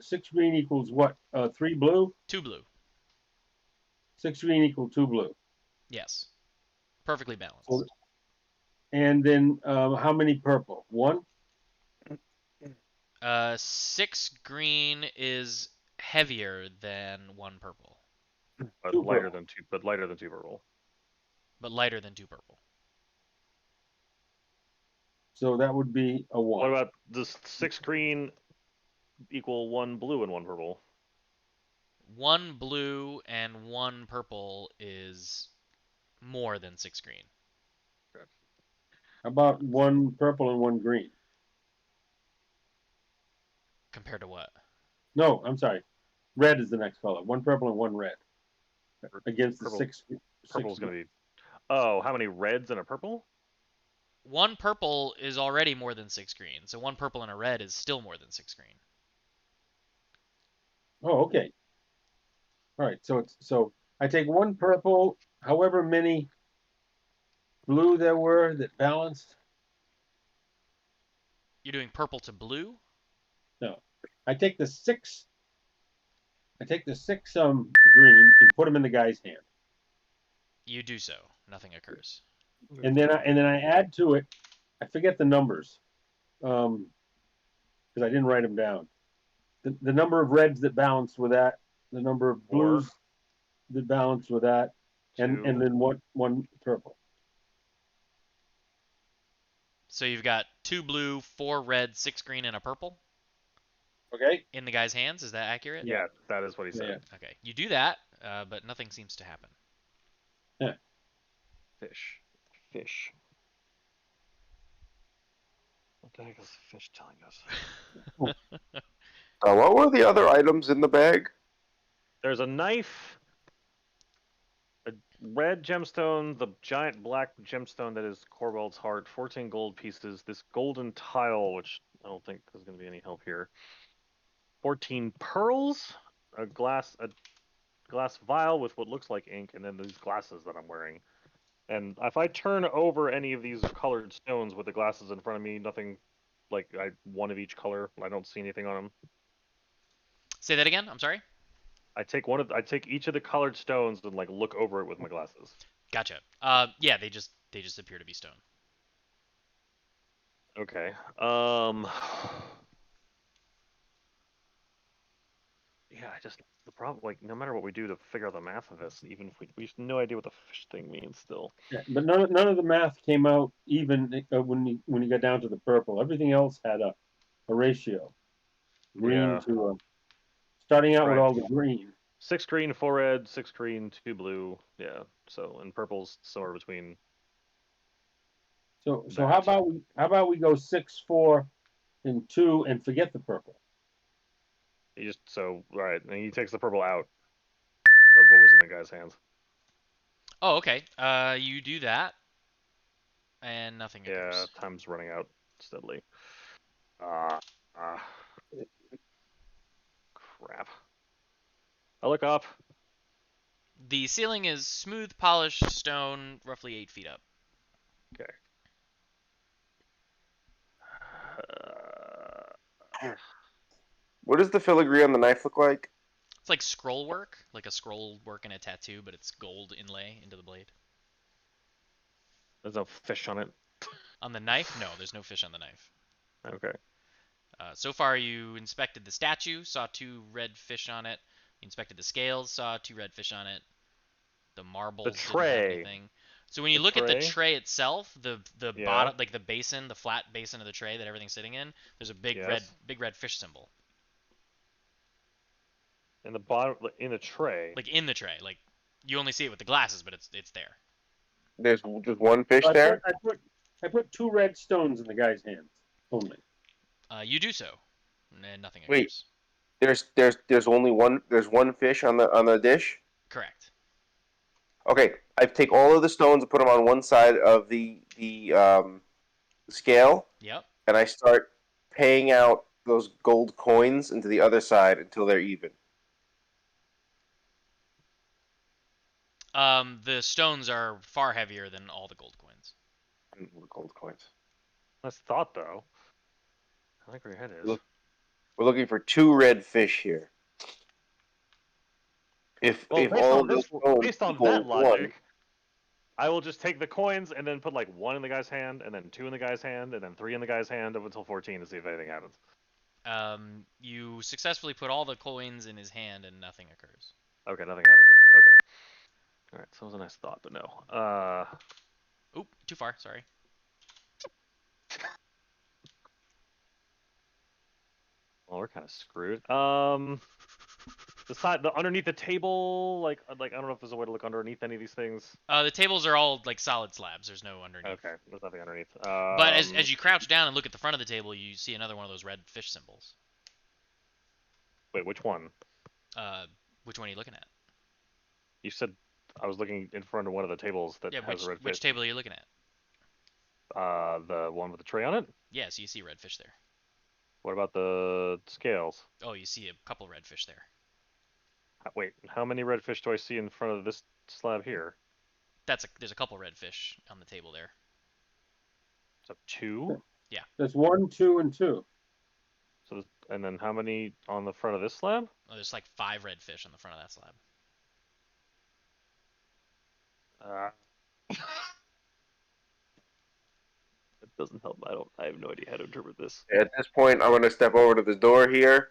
6 green equals what? 3 blue.
2 blue.
6 green equals 2 blue.
Yes. Perfectly
So,
balanced.
and then how many purple? 1.
6 green is heavier than 1 purple,
But
2
lighter
purple.
than two. But lighter than two purple.
but lighter than 2 purple.
So that would be a 1.
What about this 6 green equal 1 blue and 1 purple?
1 blue and 1 purple is more than 6 green.
How about 1 purple and 1 green?
Compared to what?
No, I'm sorry. Red is the next color. 1 purple and 1 red against the
Purple.
6.
Purple's gonna be. Oh, how many reds and a purple?
1 purple is already more than 6 green, so 1 purple and a red is still more than 6 green.
Oh, okay. All right. So I take 1 purple, however many blue there were that balanced.
You're doing purple to blue?
No, I take the 6. I take the 6 green and put them in the guy's hand,
You do so. Nothing occurs.
and then I add to it. I forget the numbers, because I didn't write them down. The number of reds that balanced with that, the number of
4,
blues that balanced with that, and
2.
then one purple.
So you've got 2 blue, 4 red, 6 green, and a purple
Okay.
in the guy's hands. Is that accurate?
Yeah, that is what he said.
Yeah.
Okay. You do that, but nothing seems to happen.
Yeah.
Fish. Fish. What the heck is the fish telling us?
What were the other items in the bag?
There's a knife, a red gemstone, the giant black gemstone that is Korbald's heart, 14 gold pieces, this golden tile, which I don't think is going to be any help here, 14 pearls, a glass vial with what looks like ink, and then these glasses that I'm wearing. And if I turn over any of these colored stones with the glasses in front of me, nothing, like one of each color. I don't see anything on them.
Say that again. I'm sorry.
I take each of the colored stones and like look over it with my glasses.
Gotcha. Yeah, they just appear to be stone.
Okay. Yeah, the problem, like, no matter what we do to figure out the math of this, even if we have no idea what the fish thing means still.
Yeah, but none of the math came out even when you got down to the purple. Everything else had a ratio, green
Yeah.
to starting out with
Right.
all the green.
6 green, 4 red, 6 green, 2 blue. Yeah. So, and purple's somewhere between.
So
That.
how about we go 6, 4, and 2 and forget the purple.
Right, and he takes the purple out of what was in the guy's hands.
Oh, okay. You do that, and nothing
Yeah,
occurs.
time's running out steadily. Ah, crap. I look up.
The ceiling is smooth, polished stone, roughly 8 feet up.
Okay.
What does the filigree on the knife look like?
It's like scroll work, like a scroll work in a tattoo, but it's gold inlay into the blade.
There's no fish on it.
On the knife, no, there's no fish on the knife.
Okay.
So far, you inspected the statue, saw 2 red fish on it. You inspected the scales, saw 2 red fish on it. The marbles didn't have
tray.
anything. So when you
The
look at the
tray?
tray itself, the
Yeah.
bottom, like the basin, the flat basin of the tray that everything's sitting in, there's a big
Yes.
red fish symbol,
In the bottom, in the tray.
like in the tray. Like you only see it with the glasses, but it's there.
There's just one fish
So
there.
I put 2 red stones in the guy's hands only.
You do so, and nothing
Wait.
occurs.
There's only one. There's one fish on the dish.
Correct.
Okay, I take all of the stones and put them on one side of the scale,
Yep.
and I start paying out those gold coins into the other side until they're even.
The stones are far heavier than all the gold coins.
Gold coins.
Nice thought, though. I like where your head is.
Look. We're looking for 2 red fish here. If
Well,
all of those stones
based on
equal
that
1,
logic, I will just take the coins and then put like 1 in the guy's hand, and then 2 in the guy's hand, and then 3 in the guy's hand up until 14 to see if anything happens.
You successfully put all the coins in his hand and nothing occurs.
Okay, nothing happens. Okay. All right, so it was a nice thought, but no.
Oop, too far. Sorry.
Well, we're kind of screwed. The underneath the table, like I don't know if there's a way to look underneath any of these things.
The tables are all like solid slabs. There's no underneath.
Okay, there's nothing underneath.
But as you crouch down and look at the front of the table, you see another one of those red fish symbols.
Wait, which one?
Which one are you looking at?
You said I was looking in front of one of the tables that
Yeah,
has a red fish.
which table are you looking at?
The one with the tray on it.
Yeah, so you see red fish there.
What about the scales?
Oh, you see a couple red fish there.
Wait, how many red fish do I see in front of this slab here?
There's a couple red fish on the table there.
So 2.
There's 1, 2, and 2.
So and then how many on the front of this slab?
Oh, there's like 5 red fish on the front of that slab.
It doesn't help. I have no idea how to interpret this.
at this point, I'm going to step over to the door here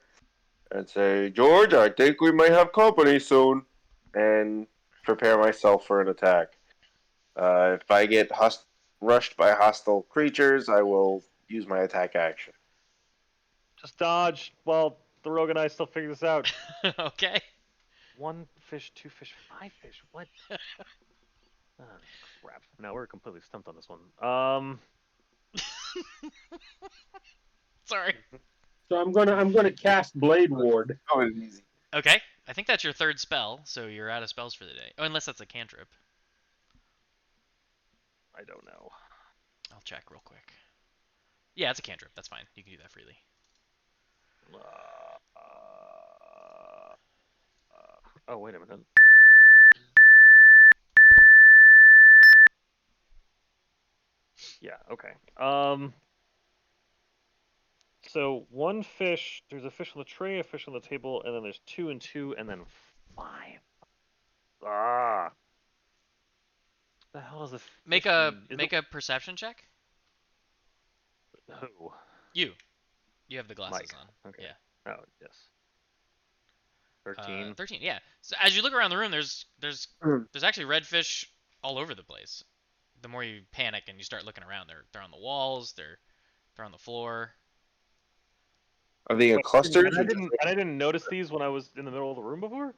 and say, George, I think we might have company soon, and prepare myself for an attack. If I get rushed by hostile creatures, I will use my attack action.
Just dodge while the rogue and I still figure this out.
Okay.
1 fish, 2 fish, 5 fish. What? Ah, crap. No, we're completely stumped on this one.
Sorry.
So I'm gonna cast Blade Ward.
Oh, it's easy.
Okay. I think that's your 3rd spell, so you're out of spells for the day. Oh, unless that's a cantrip.
I don't know.
I'll check real quick. Yeah, it's a cantrip. That's fine. You can do that freely.
Oh, wait a minute. Yeah, okay. So 1 fish, there's a fish on the tray, a fish on the table, and then there's 2 and 2, and then 5. Ah. The hell is this?
Make a perception check.
Who?
You have the glasses
Mike.
on.
Okay.
Yeah.
Oh, yes. 13.
13. Yeah. So as you look around the room, there's actually red fish all over the place. The more you panic and you start looking around, they're on the walls, they're on the floor.
Are they in clusters?
And I didn't notice these when I was in the middle of the room before?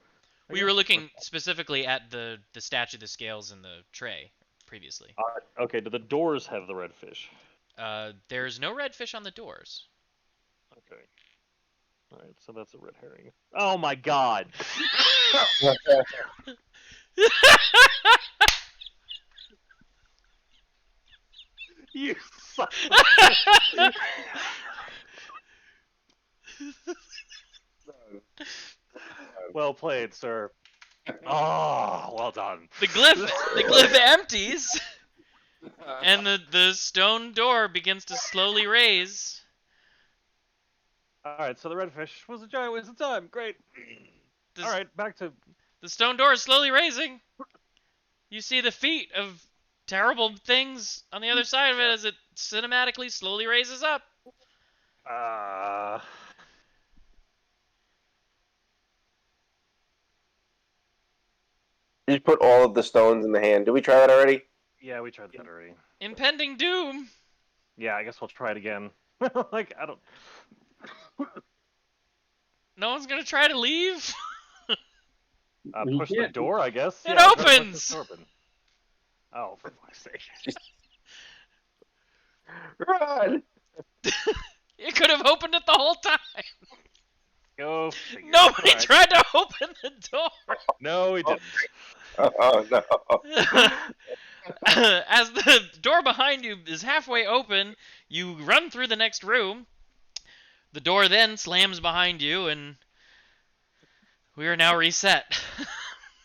We were looking specifically at the statue, the scales, and the tray previously.
Okay, do the doors have the red fish?
There's no red fish on the doors.
Okay. Alright, so that's a red herring. Oh my god! You son of Well played, sir. Oh, well done.
The glyph empties, and the stone door begins to slowly raise.
Alright, so the red fish was a giant waste of time. Great. Alright, back to...
The stone door is slowly raising. You see the feet of terrible things on the other side of it as it cinematically slowly raises up.
You put all of the stones in the hand. Did we try that already?
Yeah, we tried that already.
Impending doom.
Yeah, I guess we'll try it again. Like, I don't...
No one's gonna try to leave?
push the door, I guess.
It
Yeah,
opens!
Open. Oh, for fuck's sake.
Run!
You could have opened it the whole time.
Go.
Nobody tried to open the door.
No, we didn't.
Oh, no.
As the door behind you is halfway open, you run through the next room. The door then slams behind you, and we are now reset.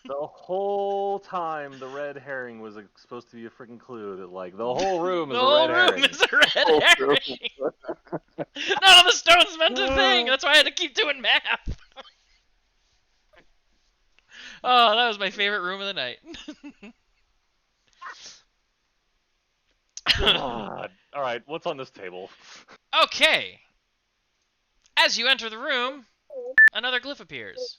The whole time, the red herring was supposed to be a freaking clue that, like, the whole room
The
is a
whole
red
room
herring.
is a red
Oh,
herring. None of the stones meant a thing. That's why I had to keep doing math. Oh, that was my favorite room of the night.
God. All right, what's on this table?
Okay. As you enter the room, another glyph appears.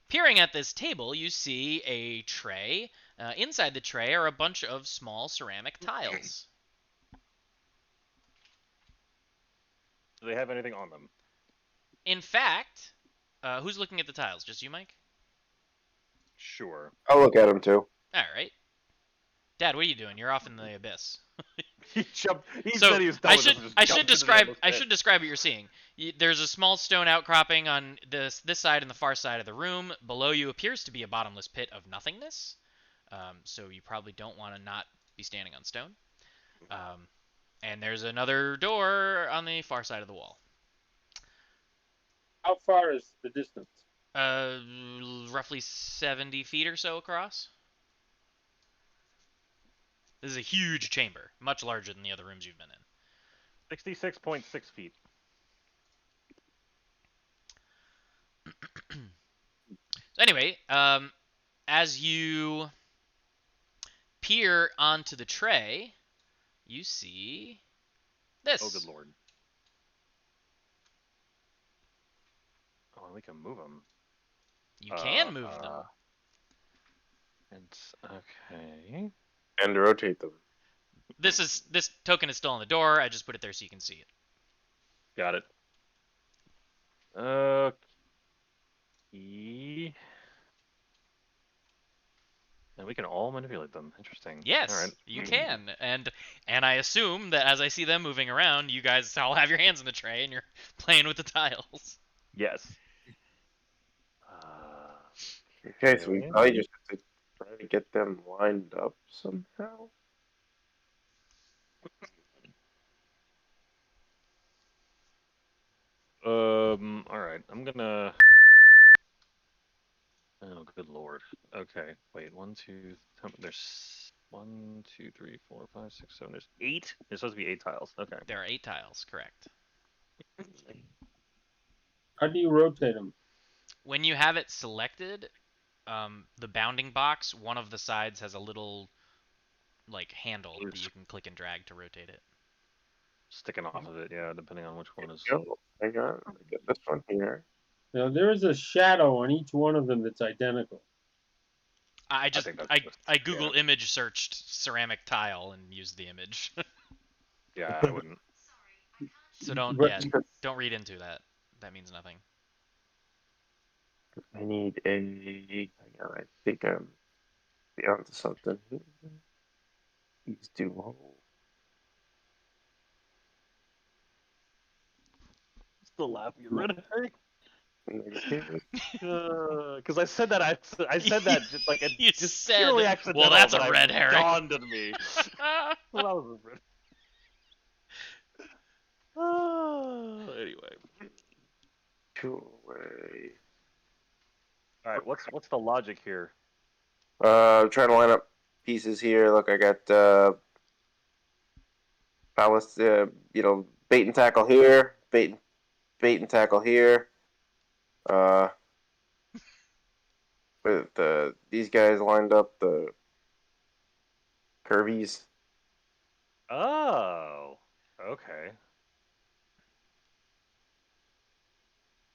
Peering at this table, you see a tray. Inside the tray are a bunch of small ceramic tiles.
Do they have anything on them?
In fact, who's looking at the tiles? Just you, Mike?
Sure.
I'll look at him too.
All right. Dad, what are you doing? You're off in the abyss.
He jumped. He
So
said he was done
I
with this
should
and just
I should
jumped into the
describe
endless
I
pit.
should describe what you're seeing. There's a small stone outcropping on this side and the far side of the room. Below you appears to be a bottomless pit of nothingness. So you probably don't want to not be standing on stone. And there's another door on the far side of the wall.
How far is the distance?
Uh, Roughly 70 feet or so across. This is a huge chamber, much larger than the other rooms you've been in.
66.6 feet.
So anyway, as you peer onto the tray, you see this.
Oh, good lord. Oh, and we can move them.
You can move them.
It's okay.
And rotate them.
This token is still on the door. I just put it there so you can see it.
Got it. Okay. And we can all manipulate them. Interesting.
Yes,
All right.
you can. And I assume that as I see them moving around, you guys all have your hands in the tray and you're playing with the tiles.
Yes.
Okay, so we
Okay.
probably just have to try to get them lined up somehow.
All right. I'm gonna. Oh, good lord. Okay. Wait. There's 1, 2, 3, 4, 5, 6, 7. There's 8. There's supposed to be 8 tiles. Okay.
There are 8 tiles, correct.
How do you rotate them?
When you have it selected, the bounding box, one of the sides has a little like handle that you can click and drag to rotate it.
Sticking off of it, yeah, depending on which one is.
Go. I get this one here.
Now there is a shadow on each one of them that's identical.
I
think that's
I Google image searched ceramic tile and used the image.
Yeah, I wouldn't.
So don't
But-
don't read into that. That means nothing.
I need a. Hang on, I think I'm beyond something. These two holes.
Still laughing at red herring.
Negative.
Because I said that I said that just like it
You
just
said,
purely
"Well,
accidental.
that's a
but
red
it
herring."
Dawned on me. Well, that was a red. Anyway,
Two away.
all right. What's the logic here?
I'm trying to line up pieces here. Look, I got ballast, bait and tackle here, bait and tackle here. With these guys lined up, the curvies.
Oh, okay.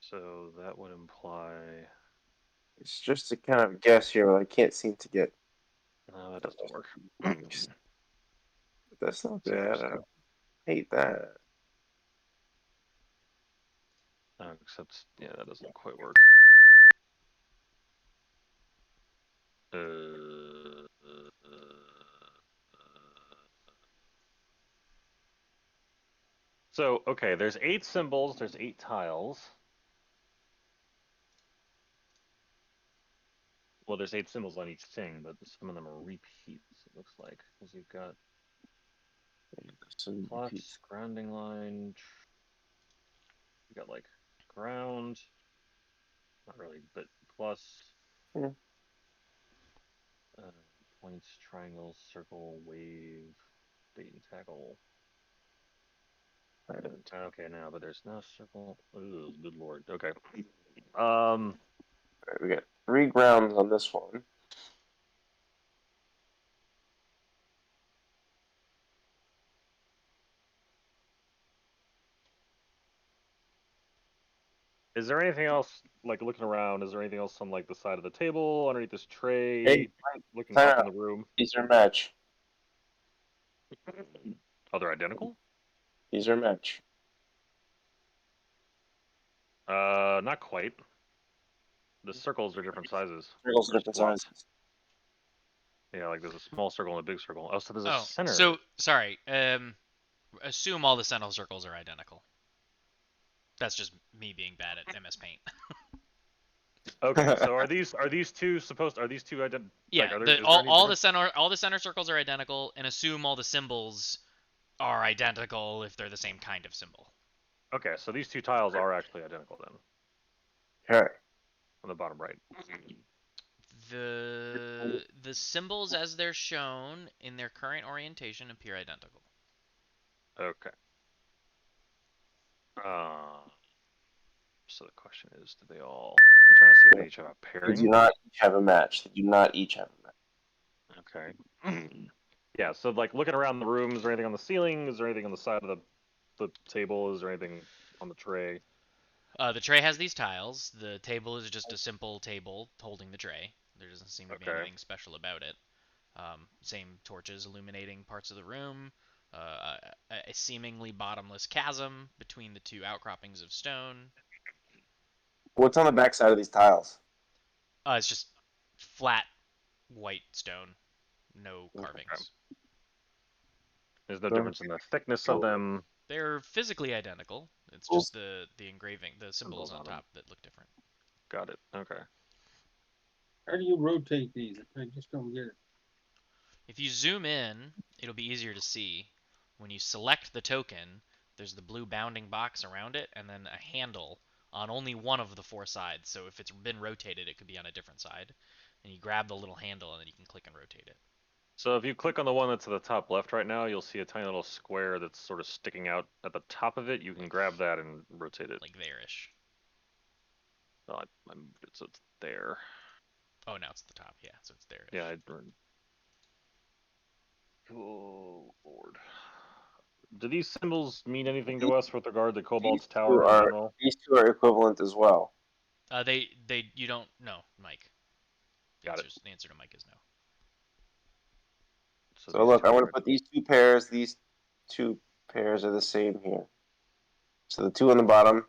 So that would imply.
It's just a kind of guess here, but I can't seem to get.
No, that doesn't work.
That's not
So
bad. I hate that.
except, yeah, that doesn't quite work. So, okay, there's 8 symbols, there's 8 tiles. Well, there's 8 symbols on each thing, but some of them are repeats, it looks like. Because you've got
Some
plus, grounding line. You got like ground. Not really, but plus.
Yeah.
Points, triangle, circle, wave, bait and tackle. Okay, now, but there's no circle. Ooh, good lord. Okay.
Alright, we got 3 grounds on this one.
Is there anything else, like looking around, is there anything else on like the side of the table, underneath this tray,
Hey,
looking
time
up in
out.
the room?
These are match.
Oh, they're identical?
These are match.
Not quite. The circles are different sizes.
Circles are
Or
different
swapped.
sizes.
Yeah, like there's a small circle and a big circle. Oh, so there's a
Oh,
center.
so sorry. Assume all the center circles are identical. That's just me being bad at MS Paint.
Okay, so are these two supposed? Are these two like
Yeah,
are there?
the
Is there any difference?
all the center circles are identical, and assume all the symbols are identical if they're the same kind of symbol.
Okay, so these two tiles are actually identical then,
Okay.
on the bottom right.
The symbols as they're shown in their current orientation appear identical.
Okay. Uh, so the question is, do they all? You're trying to see if they each have a
They do
pairing?
not each have a match. They do not each have a match.
Okay. Yeah. So like looking around the room, is there anything on the ceiling? Is there anything on the side of the table? Is there anything on the tray?
The tray has these tiles. The table is just a simple table holding the tray. There doesn't seem to be
Okay.
anything special about it. Same torches illuminating parts of the room. A seemingly bottomless chasm between the two outcroppings of stone.
What's on the back side of these tiles?
It's just flat white stone, no
Okay.
carvings.
There's no
Don't
difference in the thickness of
go
them.
They're physically identical. It's
rules.
just the engraving, the symbols
Symbols
on
on them.
top that look different.
Got it. Okay.
How do you rotate these? I just don't get it.
If you zoom in, it'll be easier to see. When you select the token, there's the blue bounding box around it, and then a handle on only one of the 4 sides. So if it's been rotated, it could be on a different side. And you grab the little handle, and then you can click and rotate it.
So if you click on the one that's at the top left right now, you'll see a tiny little square that's sort of sticking out at the top of it. You can
Like,
grab that and rotate it.
like there-ish.
Oh, I moved it so it's there.
Oh, now it's at the top. Yeah, so it's there-ish.
Yeah, oh lord. Do these symbols mean anything to us with regard to Kobold's tower in general?
These two are equivalent as well.
You don't know, Mike.
Got it.
The answer to Mike is no.
So
So
these
look,
two
I'm
are
going to put these two pairs. These two pairs are the same here. So the two on the bottom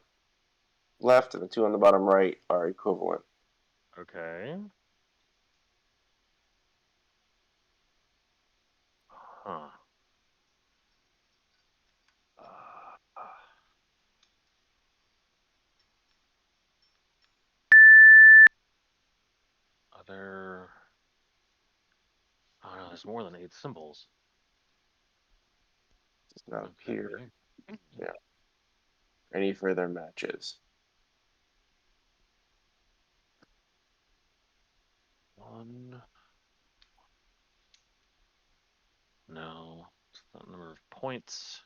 left and the two on the bottom right are equivalent.
okay. Huh. Other. Oh no, there's more than 8 symbols.
Does not appear
Okay.
any further matches.
One. No, it's not number of points.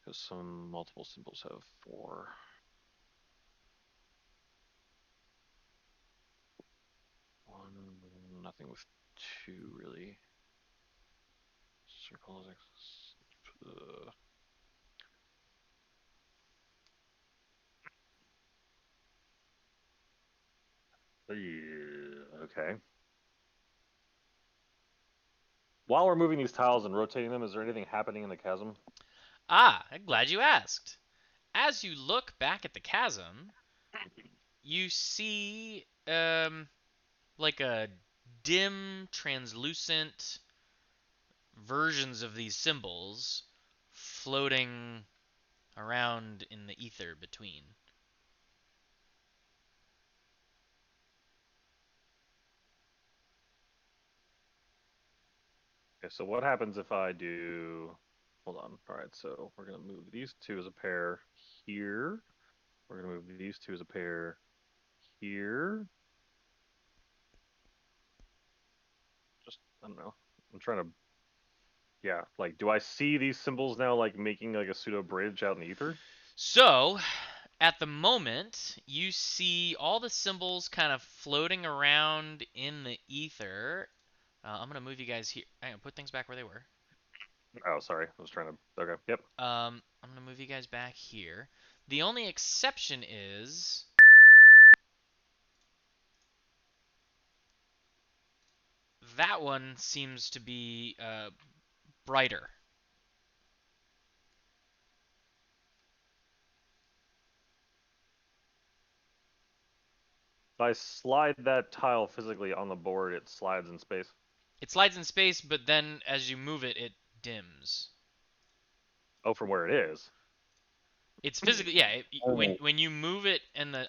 Because some multiple symbols have 4. One, nothing with 2 really. Circles. Yeah, okay. While we're moving these tiles and rotating them, is there anything happening in the chasm?
I'm glad you asked. As you look back at the chasm, you see like a dim, translucent versions of these symbols floating around in the ether between.
Okay, so what happens if I do... Hold on. All right, so we're going to move these two as a pair here. We're going to move these two as a pair here. I don't know. I'm trying to. Yeah, like, do I see these symbols now, like making like a pseudo bridge out in the ether?
So, at the moment, you see all the symbols kind of floating around in the ether. I'm gonna move you guys here. Hang on, put things back where they were.
Oh, sorry. I was trying to. Okay. Yep.
I'm gonna move you guys back here. The only exception is that one seems to be brighter.
If I slide that tile physically on the board, it slides in space.
It slides in space, but then as you move it, it dims.
Oh, from where it is.
It's physically, yeah.
Oh.
When you move it and the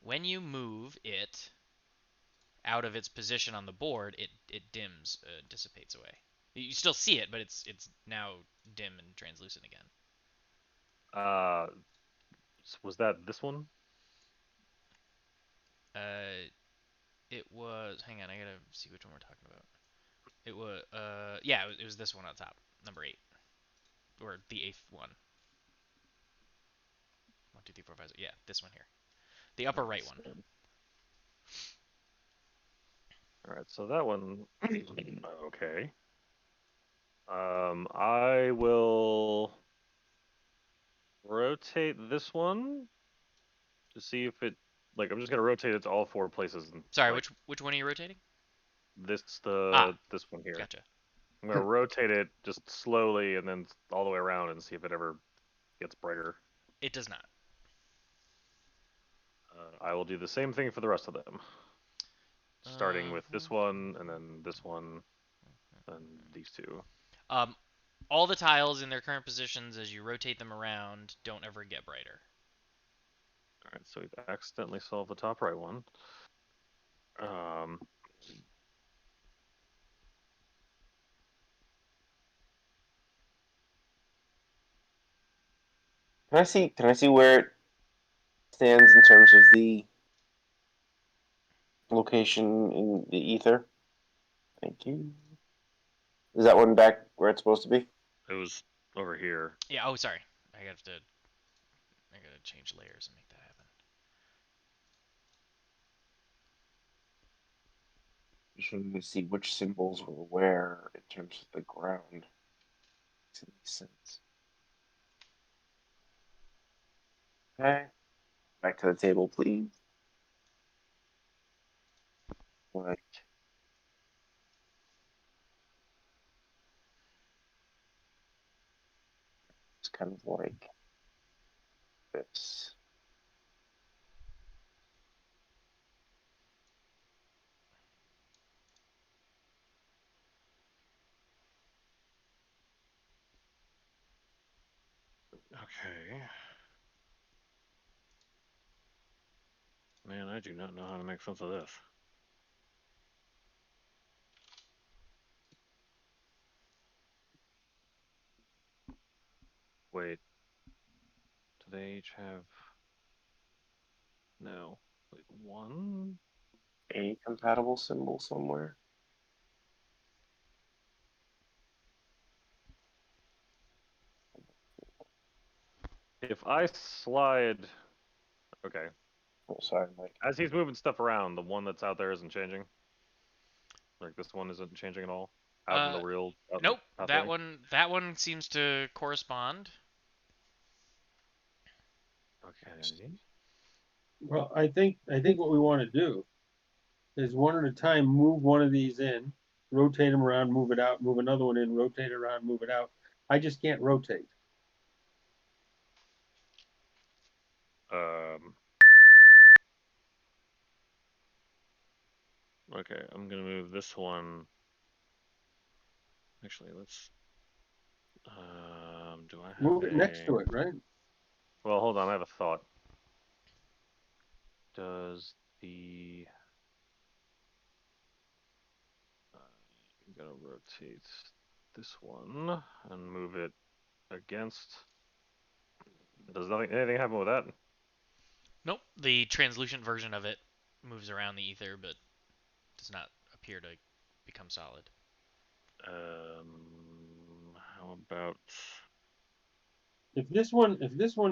when you move it out of its position on the board, it dims, dissipates away. You still see it, but it's now dim and translucent again.
Uh, was that this one?
Uh, it was. Hang on, I gotta see which one we're talking about. It was. Yeah, it was this one on top, number 8, or the 8th one. 1, 2, 3, 4, 5. Yeah, this one here, the upper right one.
All right, so that one. Okay. I will rotate this one to see if it. Like, I'm just gonna rotate it to all 4 places, and
Sorry,
like
which one are you rotating? Ah,
this one here.
gotcha.
I'm gonna rotate it just slowly and then all the way around and see if it ever gets brighter.
It does not.
I will do the same thing for the rest of them, starting with this one and then this one and these 2.
Um, all the tiles in their current positions as you rotate them around don't ever get brighter.
All right, so we've accidentally solved the top right one. Um,
Can I see where it stands in terms of the location in the ether? Thank you. Is that one back where it's supposed to be?
it was over here.
Yeah. Oh, sorry. I gotta change layers and make that happen.
Just wanted to see which symbols were where in terms of the ground. Makes any sense? Okay. Back to the table, please. Like, it's kind of like this.
Okay. Man, I do not know how to make sense of this. Wait, do they each have? No. Wait, one?
A compatible symbol somewhere.
If I slide. Okay.
Oh, sorry, Mike.
As he's moving stuff around, the one that's out there isn't changing. Like this one isn't changing at all. Out in the real out in the
Nope.
pathway.
That one seems to correspond.
Okay.
Well, I think what we want to do is one at a time move one of these in, rotate them around, move it out, move another one in, rotate it around, move it out. I just can't rotate.
Um. Okay, I'm gonna move this one. Actually, let's. Do I have
Move it next
a?
to it, right?
Well, hold on. I have a thought. Does the? I'm gonna rotate this one and move it against. Does anything happen with that?
Nope. The translucent version of it moves around the ether, but does not appear to become solid.
How about?
If this one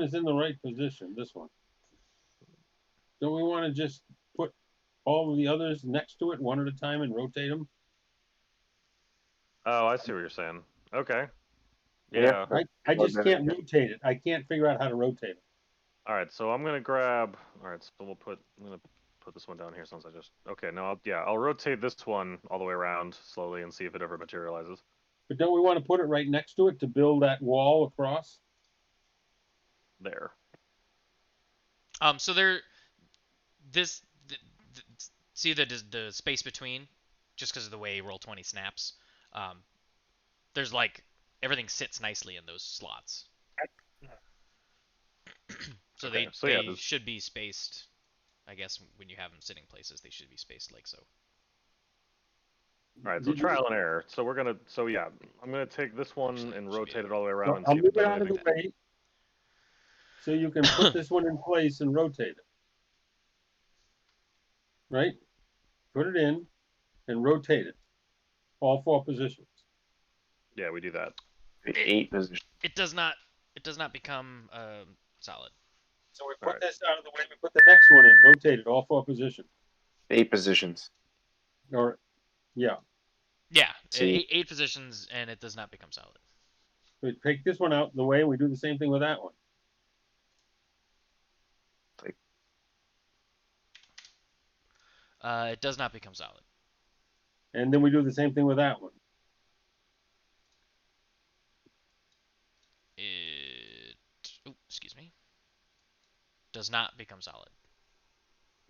is in the right position, this one, don't we want to just put all of the others next to it one at a time and rotate them?
Oh, I see what you're saying. Okay.
Yeah.
Yeah.
I just can't rotate it. I can't figure out how to rotate it.
All right. So I'm gonna grab. All right. So I'm gonna put this one down here since I just. Okay. No. I'll rotate this one all the way around slowly and see if it ever materializes.
But don't we want to put it right next to it to build that wall across?
There.
So there, this, see the space between, just because of the way Roll20 snaps. There's like everything sits nicely in those slots. So
Okay.
they should be spaced. I guess when you have them sitting places, they should be spaced like so.
All right. So trial and error. So we're gonna. So yeah, I'm gonna take this one and
Should be
rotate it all the way around and
I'll
see if
move
it
it
does
out of
anything.
the way so you can put this one in place and rotate it. Right? Put it in and rotate it. All 4 positions.
Yeah, we do that.
8 positions.
It does not become solid.
So we put
Alright.
this out of the way, we put the next one in, rotate it, all 4 positions.
8 positions.
Or, yeah.
Yeah,
See.
eight positions, and it does not become solid.
We take this one out of the way, and we do the same thing with that one.
It does not become solid.
And then we do the same thing with that one.
Excuse me. Does not become solid.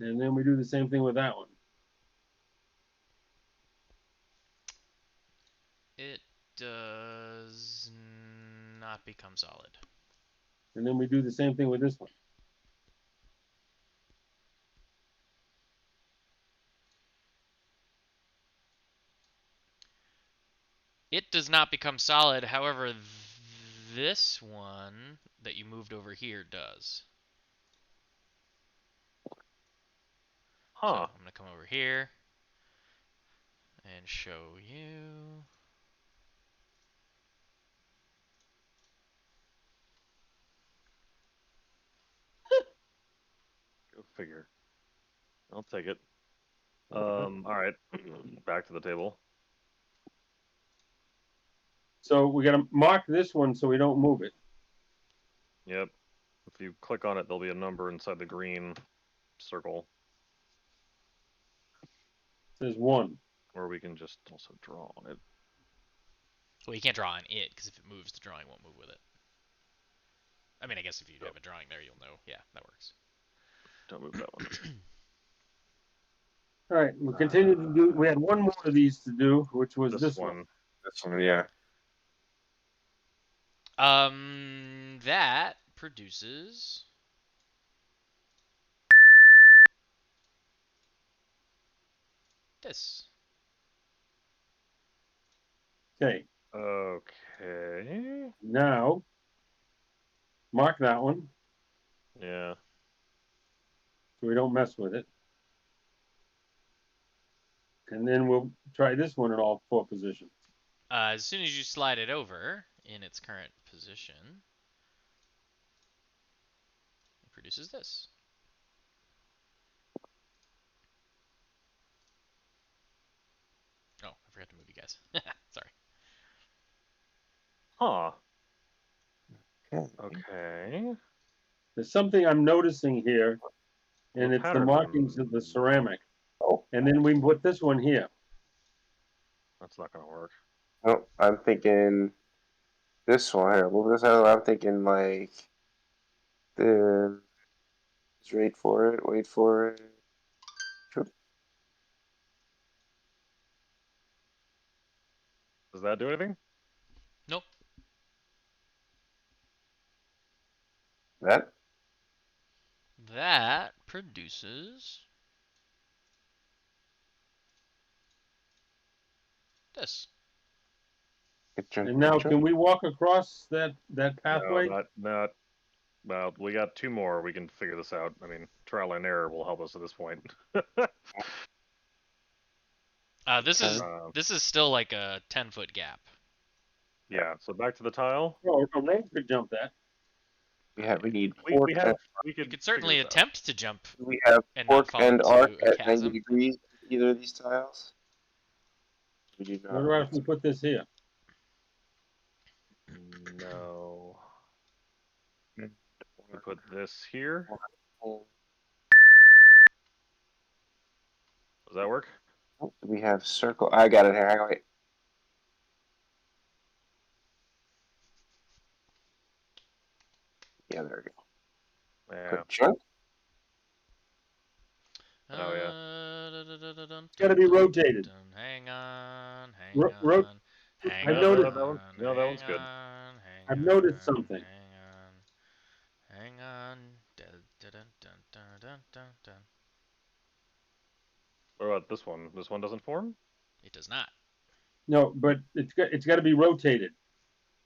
And then we do the same thing with that one.
It does not become solid.
And then we do the same thing with this one.
It does not become solid. However, this one that you moved over here does.
Huh.
So I'm going to come over here and show you.
Go figure. I'll take it. All right. Back to the table.
So we got to mark this one so we don't move it.
Yep. If you click on it, there'll be a number inside the green circle.
It says 1.
Or we can just also draw on it.
Well, you can't draw on it, because if it moves, the drawing won't move with it. I mean, I guess if you have a drawing there, you'll know. Yeah, that works.
Don't move that one.
All right, we continue to do. We had one more of these to do, which was this one.
This one, yeah.
That produces this.
Okay.
Okay.
Now, mark that one
Yeah.
so we don't mess with it. And then we'll try this one in all 4 positions.
As soon as you slide it over in its current position, it produces this. Oh, I forgot to move you guys. Sorry.
Huh. Okay.
There's something I'm noticing here, and it's the markings of the ceramic.
Oh.
And then we put this one here.
That's not gonna work.
No, I'm thinking this one here. Move this out. I'm thinking like the. Just wait for it. Wait for it.
Does that do anything?
Nope.
That.
That produces this.
And now, can we walk across that pathway?
No, not. Well, we got 2 more. We can figure this out. I mean, trial and error will help us at this point.
This is
Um,
this is still like a 10-foot gap.
yeah. So back to the tile.
Oh, a rope could jump that.
We need
We
fork
we have
and
we
You
could
could
figure
certainly
this out.
attempt to jump
we have
and not
fork
fall
and arc
into a
at 90
chasm.
degrees. Either of these tiles. We do
What
not.
about if we put this here?
No. We put this here. Does that work?
We have circle. I got it here. Hang on, wait. Yeah, there we go.
Yeah.
Put jump.
Oh, yeah.
It's got to be rotated.
Hang on,
Ro- ro-
hang
I've
on,
noticed.
That one's good.
hang
I've
on,
noticed something.
hang on. Dun, dun, dun, dun, dun, dun, dun.
What about this one? This one doesn't form?
It does not.
No, but it's got to be rotated.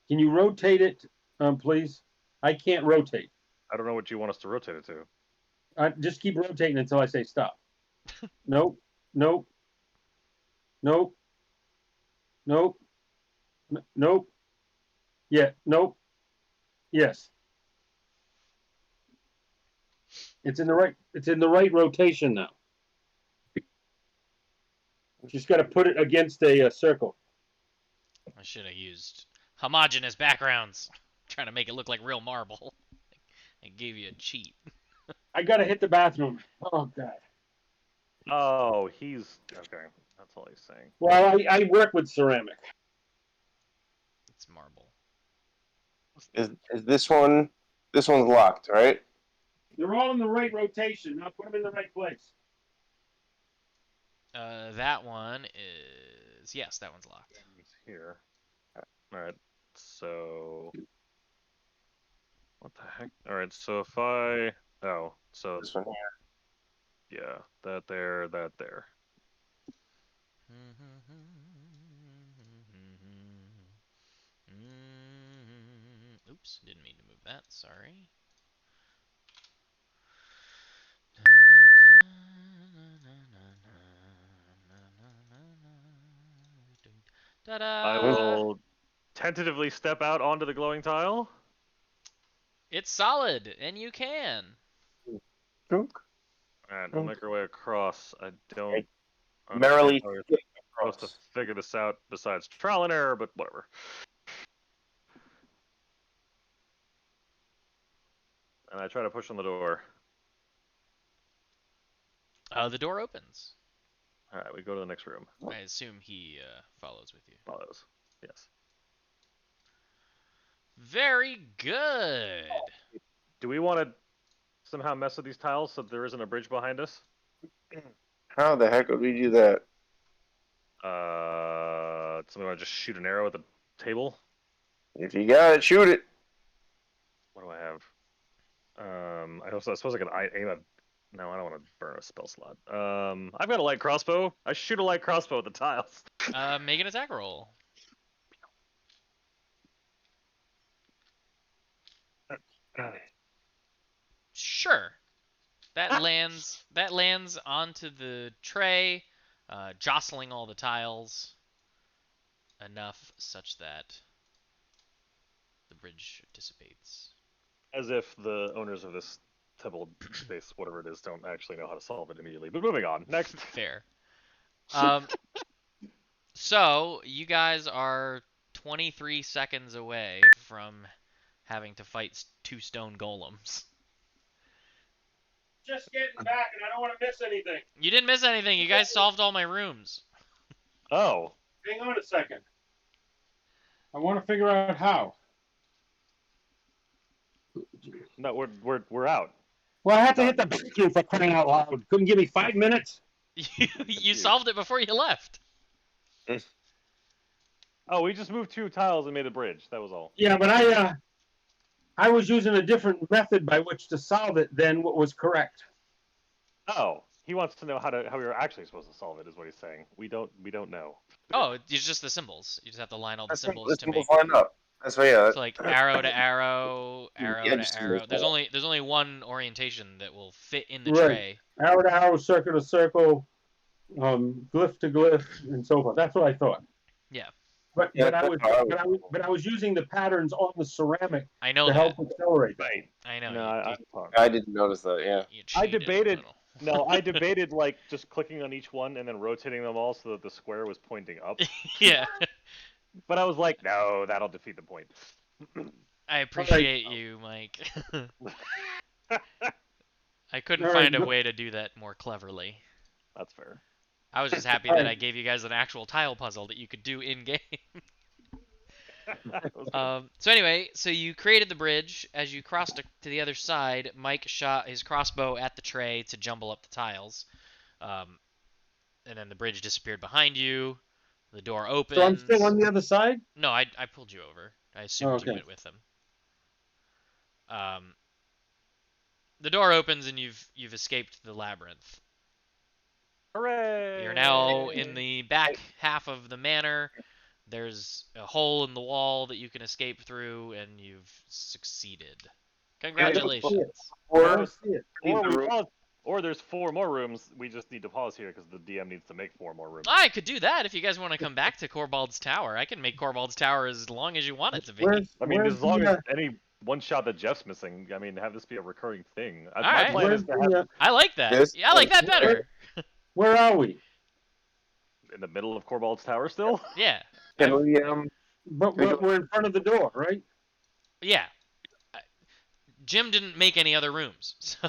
Can you rotate it, please? I can't rotate.
I don't know what you want us to rotate it to.
Just keep rotating until I say stop. Nope. Nope. Nope. Nope. Nope. Yeah. Nope. Yes. It's in the right. It's in the right rotation now. Just got to put it against a circle.
I should have used homogeneous backgrounds. Trying to make it look like real marble. I gave you a cheat.
I got to hit the bathroom. Oh God.
Oh, he's okay. That's all he's saying.
Well, I work with ceramic.
It's marble.
Is this one? This one's locked, right?
They're all in the right rotation. Now put them in the right place.
That one is yes, that one's locked.
He's here. All right. So what the heck? All right. So if I so
This one here.
yeah, that there, that there.
Oops, didn't mean to move that. Sorry. Ta-da!
I will tentatively step out onto the glowing tile.
It's solid, and you can.
Drunk.
All right, we'll make our way across. I don't
Merrily
understand how we're
skip
supposed to
across.
figure this out besides trial and error, but whatever. And I try to push on the door.
The door opens.
All right, we go to the next room.
I assume he follows with you.
Follows. Yes.
Very good.
Do we want to somehow mess with these tiles so there isn't a bridge behind us?
How the heck would we do that?
Somebody want to just shoot an arrow at the table?
If you got it, shoot it.
What do I have? I suppose I could aim at. No, I don't want to burn a spell slot. I've got a light crossbow. I shoot a light crossbow at the tiles.
Make an attack roll. Sure. That lands onto the tray, jostling all the tiles enough such that the bridge dissipates.
As if the owners of this temple space, whatever it is, don't actually know how to solve it immediately. But moving on. Next.
Fair. So you guys are 23 seconds away from having to fight 2 stone golems.
Just getting back, and I don't want to miss anything.
You didn't miss anything. You guys solved all my rooms.
Oh.
Hang on a second. I want to figure out how.
No, we're out.
Well, I had to hit the bathroom for crying out loud. Couldn't give me 5 minutes.
You solved it before you left.
Oh, we just moved 2 tiles and made a bridge. That was all.
Yeah, but I was using a different method by which to solve it than what was correct.
Oh, he wants to know how we were actually supposed to solve it. Is what he's saying. We don't know.
Oh, it's just the symbols. You just have to line all the symbols
The
to make.
symbols line up. That's why, yeah.
So like arrow to arrow, arrow
Yeah,
to
just
arrow.
symbols.
There's only one orientation that will fit in the
Right.
tray.
Arrow to arrow, circle to circle, glyph to glyph and so forth. That's what I thought.
Yeah,
But
Yeah,
but I
that's
was
how I
but I was but I was using the patterns on the ceramic
I know
to
that.
help accelerate that.
Right.
I know
No,
you
I didn't notice that. Yeah.
you
I
cheated a
debated.
little.
No, I debated like just clicking on each one and then rotating them all so that the square was pointing up.
Yeah,
But I was like, no, that'll defeat the point.
I
All right,
appreciate you, Mike. I couldn't
all right,
find a way to do that more cleverly.
That's fair.
I was just happy
all
that
right.
I gave you guys an actual tile puzzle that you could do in game.
That was good.
So anyway, so you created the bridge. As you crossed to the other side, Mike shot his crossbow at the tray to jumble up the tiles. Um, and then the bridge disappeared behind you. The door
So I'm still
opens.
on the other side.
No, I pulled you over. I
Oh,
assumed you
okay.
went with him. Um, the door opens and you've escaped the labyrinth.
Hooray!
You're now in the back half of the manor. There's a hole in the wall that you can escape through, and you've succeeded.
I don't see it.
Congratulations.
I
Or
don't see it.
Or we pause. Or there's 4 more rooms. We just need to pause here because the DM needs to make 4 more rooms.
I could do that if you guys want to come back to Korbald's Tower. I can make Korbald's Tower as long as you want it to be.
I mean,
Where's
as long
the
as any one shot that Jeff's missing, I mean, have this be a recurring thing. My
Alright.
plan is
where's
to have
the
I like that.
This
Yeah, I like that
is-
better.
where are we?
in the middle of Korbald's Tower still.
Yeah.
can we
But
We go-
we're in front of the door, right?
Yeah. Jim didn't make any other rooms, so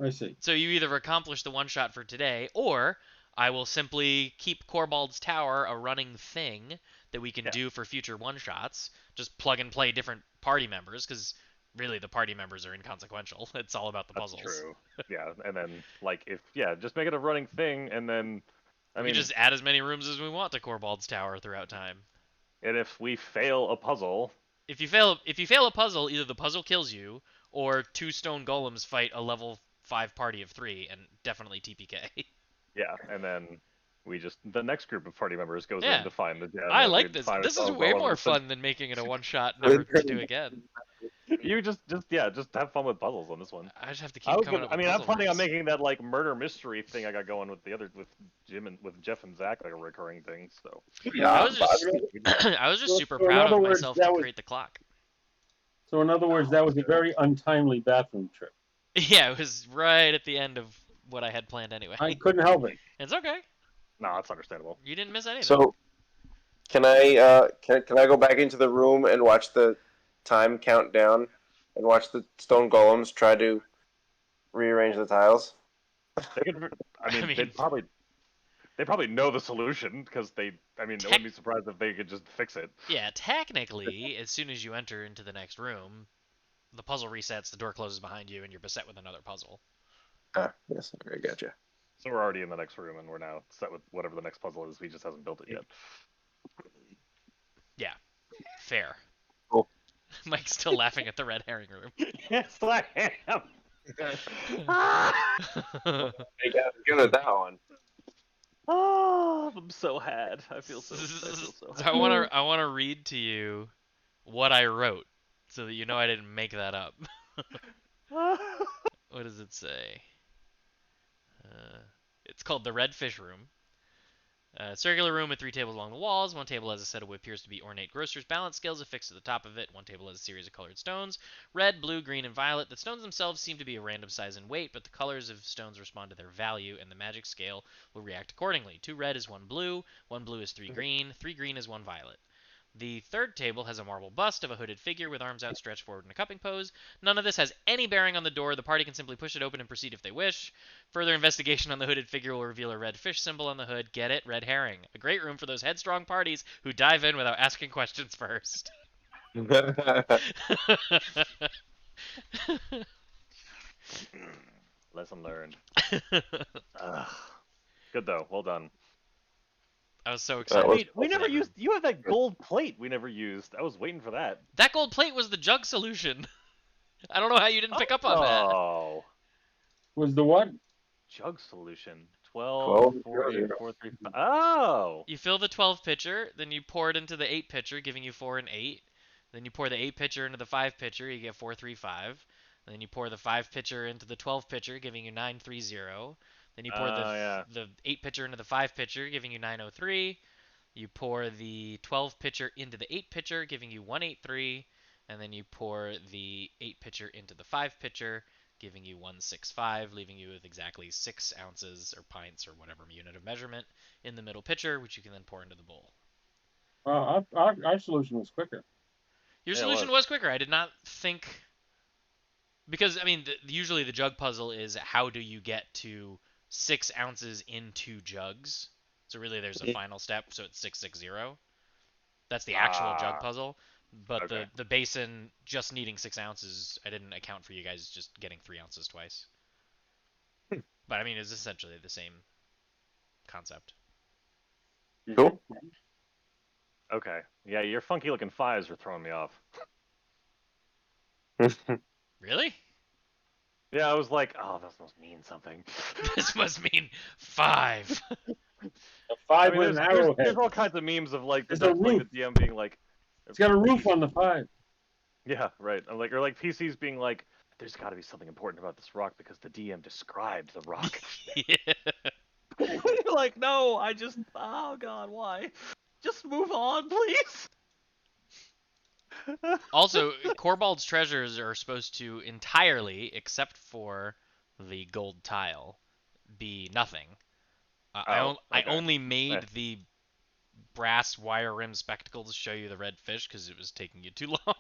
I see.
you either accomplish the one shot for today, or I will simply keep Korbald's Tower a running thing that we can
Yeah.
do for future one shots. Just plug and play different party members, because really the party members are inconsequential. It's all about the
That's
puzzles.
true. Yeah, and then like if just make it a running thing, and then I
We
mean,
just add as many rooms as we want to Korbald's Tower throughout time.
and if we fail a puzzle,
If you fail a puzzle, either the puzzle kills you, or 2 stone golems fight a level 5 party of 3 and definitely TPK.
yeah, and then the next group of party members goes
Yeah.
in to find the gem.
I
and
like
we
this.
find
This is
ourselves
way
all
more
over the-
fun than making it a one shot, never to do again.
You just have fun with puzzles on this one.
I just have to
I
keep
was
coming
gonna,
up
I
with
mean, I'm
puzzle
planning on
rooms.
making that like murder mystery thing I got going with with Jeff and Zach like a recurring thing. So
I was just,
Bobby?
I was just
So-
super
so in
proud of
other words,
myself
that
to
was-
create the clock.
So in other words, that was a very untimely bathroom trip.
Yeah, it was right at the end of what I had planned anyway.
I couldn't help it.
It's okay.
no, that's understandable.
You didn't miss anything.
So, can I can I go back into the room and watch the time count down and watch the stone golems try to rearrange the tiles?
They could, I mean,
I mean-
they probably know the solution because I mean, I wouldn't be surprised if they could just fix it.
Yeah, technically, as soon as you enter into the next room, the puzzle resets, the door closes behind you, and you're beset with another puzzle.
Ah, yes, okay, gotcha.
So we're already in the next room, and we're now set with whatever the next puzzle is. He just hasn't built it yet.
Yeah, fair.
Cool.
Mike's still laughing at the red herring room.
Yes, I am.
I got good at that one.
Oh, I'm so had. I feel so.
So I want to read to you what I wrote, so that you know I didn't make that up. What does it say? It's called the Red Fish Room. Circular room with 3 tables along the walls. One table has a set of what appears to be ornate grocer's balance scales affixed to the top of it. One table has a series of colored stones: red, blue, green, and violet. The stones themselves seem to be a random size and weight, but the colors of stones respond to their value, and the magic scale will react accordingly. 2 red is 1 blue. 1 blue is 3 green. 3 green is 1 violet. The third table has a marble bust of a hooded figure with arms outstretched forward in a cupping pose. None of this has any bearing on the door. The party can simply push it open and proceed if they wish. Further investigation on the hooded figure will reveal a red fish symbol on the hood. Get it? Red herring. A great room for those headstrong parties who dive in without asking questions first.
Lesson learned. Ugh. Good though. Well done.
I was so
That
excited.
was-
Wait, we never used. You have that gold plate. We never used. I was waiting for that.
That gold plate was the jug solution. I don't know how you didn't pick up on that.
Oh,
Was the what?
jug solution. 12, 40,
0.
4, 3, 5. Oh,
You fill the 12 pitcher, then you pour it into the 8 pitcher, giving you 4 and 8. Then you pour the 8 pitcher into the 5 pitcher, you get 4, 3, 5. Then you pour the 5 pitcher into the 12 pitcher, giving you 9, 3, 0. Then you pour the
Yeah.
the 8 pitcher into the 5 pitcher, giving you 903. You pour the 12 pitcher into the 8 pitcher, giving you 183. And then you pour the 8 pitcher into the 5 pitcher, giving you 165, leaving you with exactly 6 ounces or pints or whatever unit of measurement in the middle pitcher, which you can then pour into the bowl.
Well, our solution was quicker.
Your
Yeah, it
solution
was.
was quicker. I did not think. Because, I mean, usually the jug puzzle is how do you get to 6 ounces in 2 jugs? So really there's a final step, so it's 660. That's the actual jug puzzle. But
Okay.
the basin just needing 6 ounces, I didn't account for you guys just getting 3 ounces twice. But I mean, it's essentially the same concept.
Cool.
Okay. Yeah, your funky looking 5s are throwing me off.
Really?
Yeah, I was like, oh, this must mean something.
This must mean 5.
A
I
five
mean,
with an
there's
arrowhead.
all kinds of memes of like
There's
the
a roof.
DM being like,
It's got a roof on the 5.
yeah, right. I'm like, or like PCs being like, there's got to be something important about this rock because the DM described the rock.
Yeah.
You're like, no, oh god, why? Just move on, please.
Also, Korbald's treasures are supposed to entirely, except for the gold tile, be nothing. I
Okay.
only made
Nice.
the brass wire rim spectacle to show you the red fish because it was taking you too long.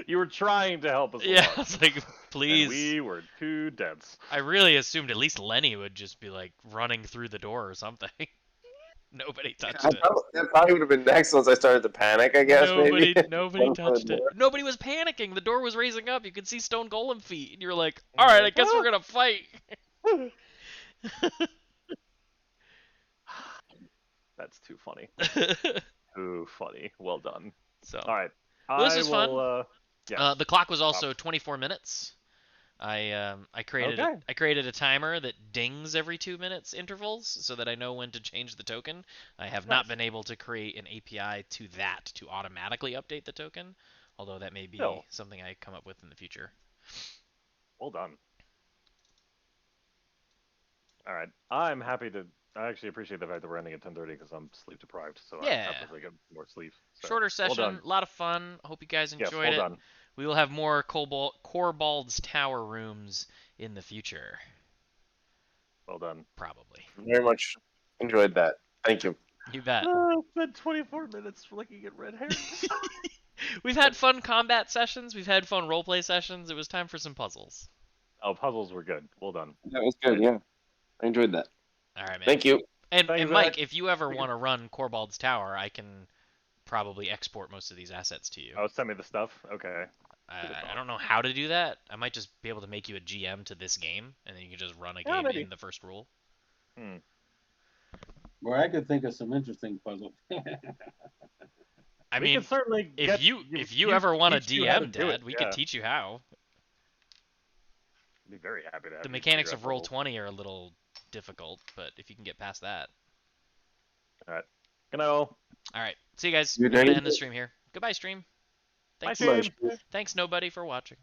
You were trying to help us.
Yeah,
along,
it's like,
and
please.
we were too dense.
I really assumed at least Lenny would just be like running through the door or something. Nobody touched it.
That probably would have been next once I started to panic, I guess, maybe.
Nobody touched it. Nobody was panicking. The door was raising up. You could see Stone Golem feet, and you're like, "All right, I guess we're gonna fight."
That's too funny. Too funny. Well done.
So,
All right.
Well, this was fun.
Yeah.
the clock was also 24 minutes. I created
Okay.
I created a timer that dings every 2 minutes intervals so that I know when to change the token. I have not been able to create an API to that to automatically update the token, although that may be
Still.
something I come up with in the future.
Well done. All right. I'm happy to. I actually appreciate the fact that we're ending at 10:30 because I'm sleep deprived, so
Yeah.
I have to get more sleep. So,
Shorter session,
Well done.
a lot of fun. Hope you guys
Yes,
enjoyed
well
it.
done.
We will have more Korbald's Tower rooms in the future,
Well done.
probably.
Very much enjoyed that. Thank you.
You bet.
It's been 24 minutes looking at red hair.
We've had fun combat sessions. We've had fun roleplay sessions. It was time for some puzzles.
Oh, puzzles were good. Well done.
That was good, yeah. I enjoyed that.
All right, man.
Thank you.
And,
Thanks,
and Mike,
Zach.
if you ever want to run Korbald's Tower, I can probably export most of these assets to you.
Oh, send me the stuff. Okay.
I don't know how to do that. I might just be able to make you a GM to this game, and then you can just run a
Yeah,
game
maybe.
in the first rule.
Or I could think of some interesting puzzles.
I
We
mean,
can certainly
if you ever want to
teach you how to
DM,
do it,
Dad, we
yeah.
could teach you how.
I'd be very happy to have
The
you
mechanics
figure
of
out
Roll
puzzles.
20 are a little difficult, but if you can get past that.
All right. Good night, all.
All right. See you guys.
Good
I'm going to
night.
end the stream here. Goodbye, stream.
Bye,
Thanks,
stream.
thanks nobody for watching.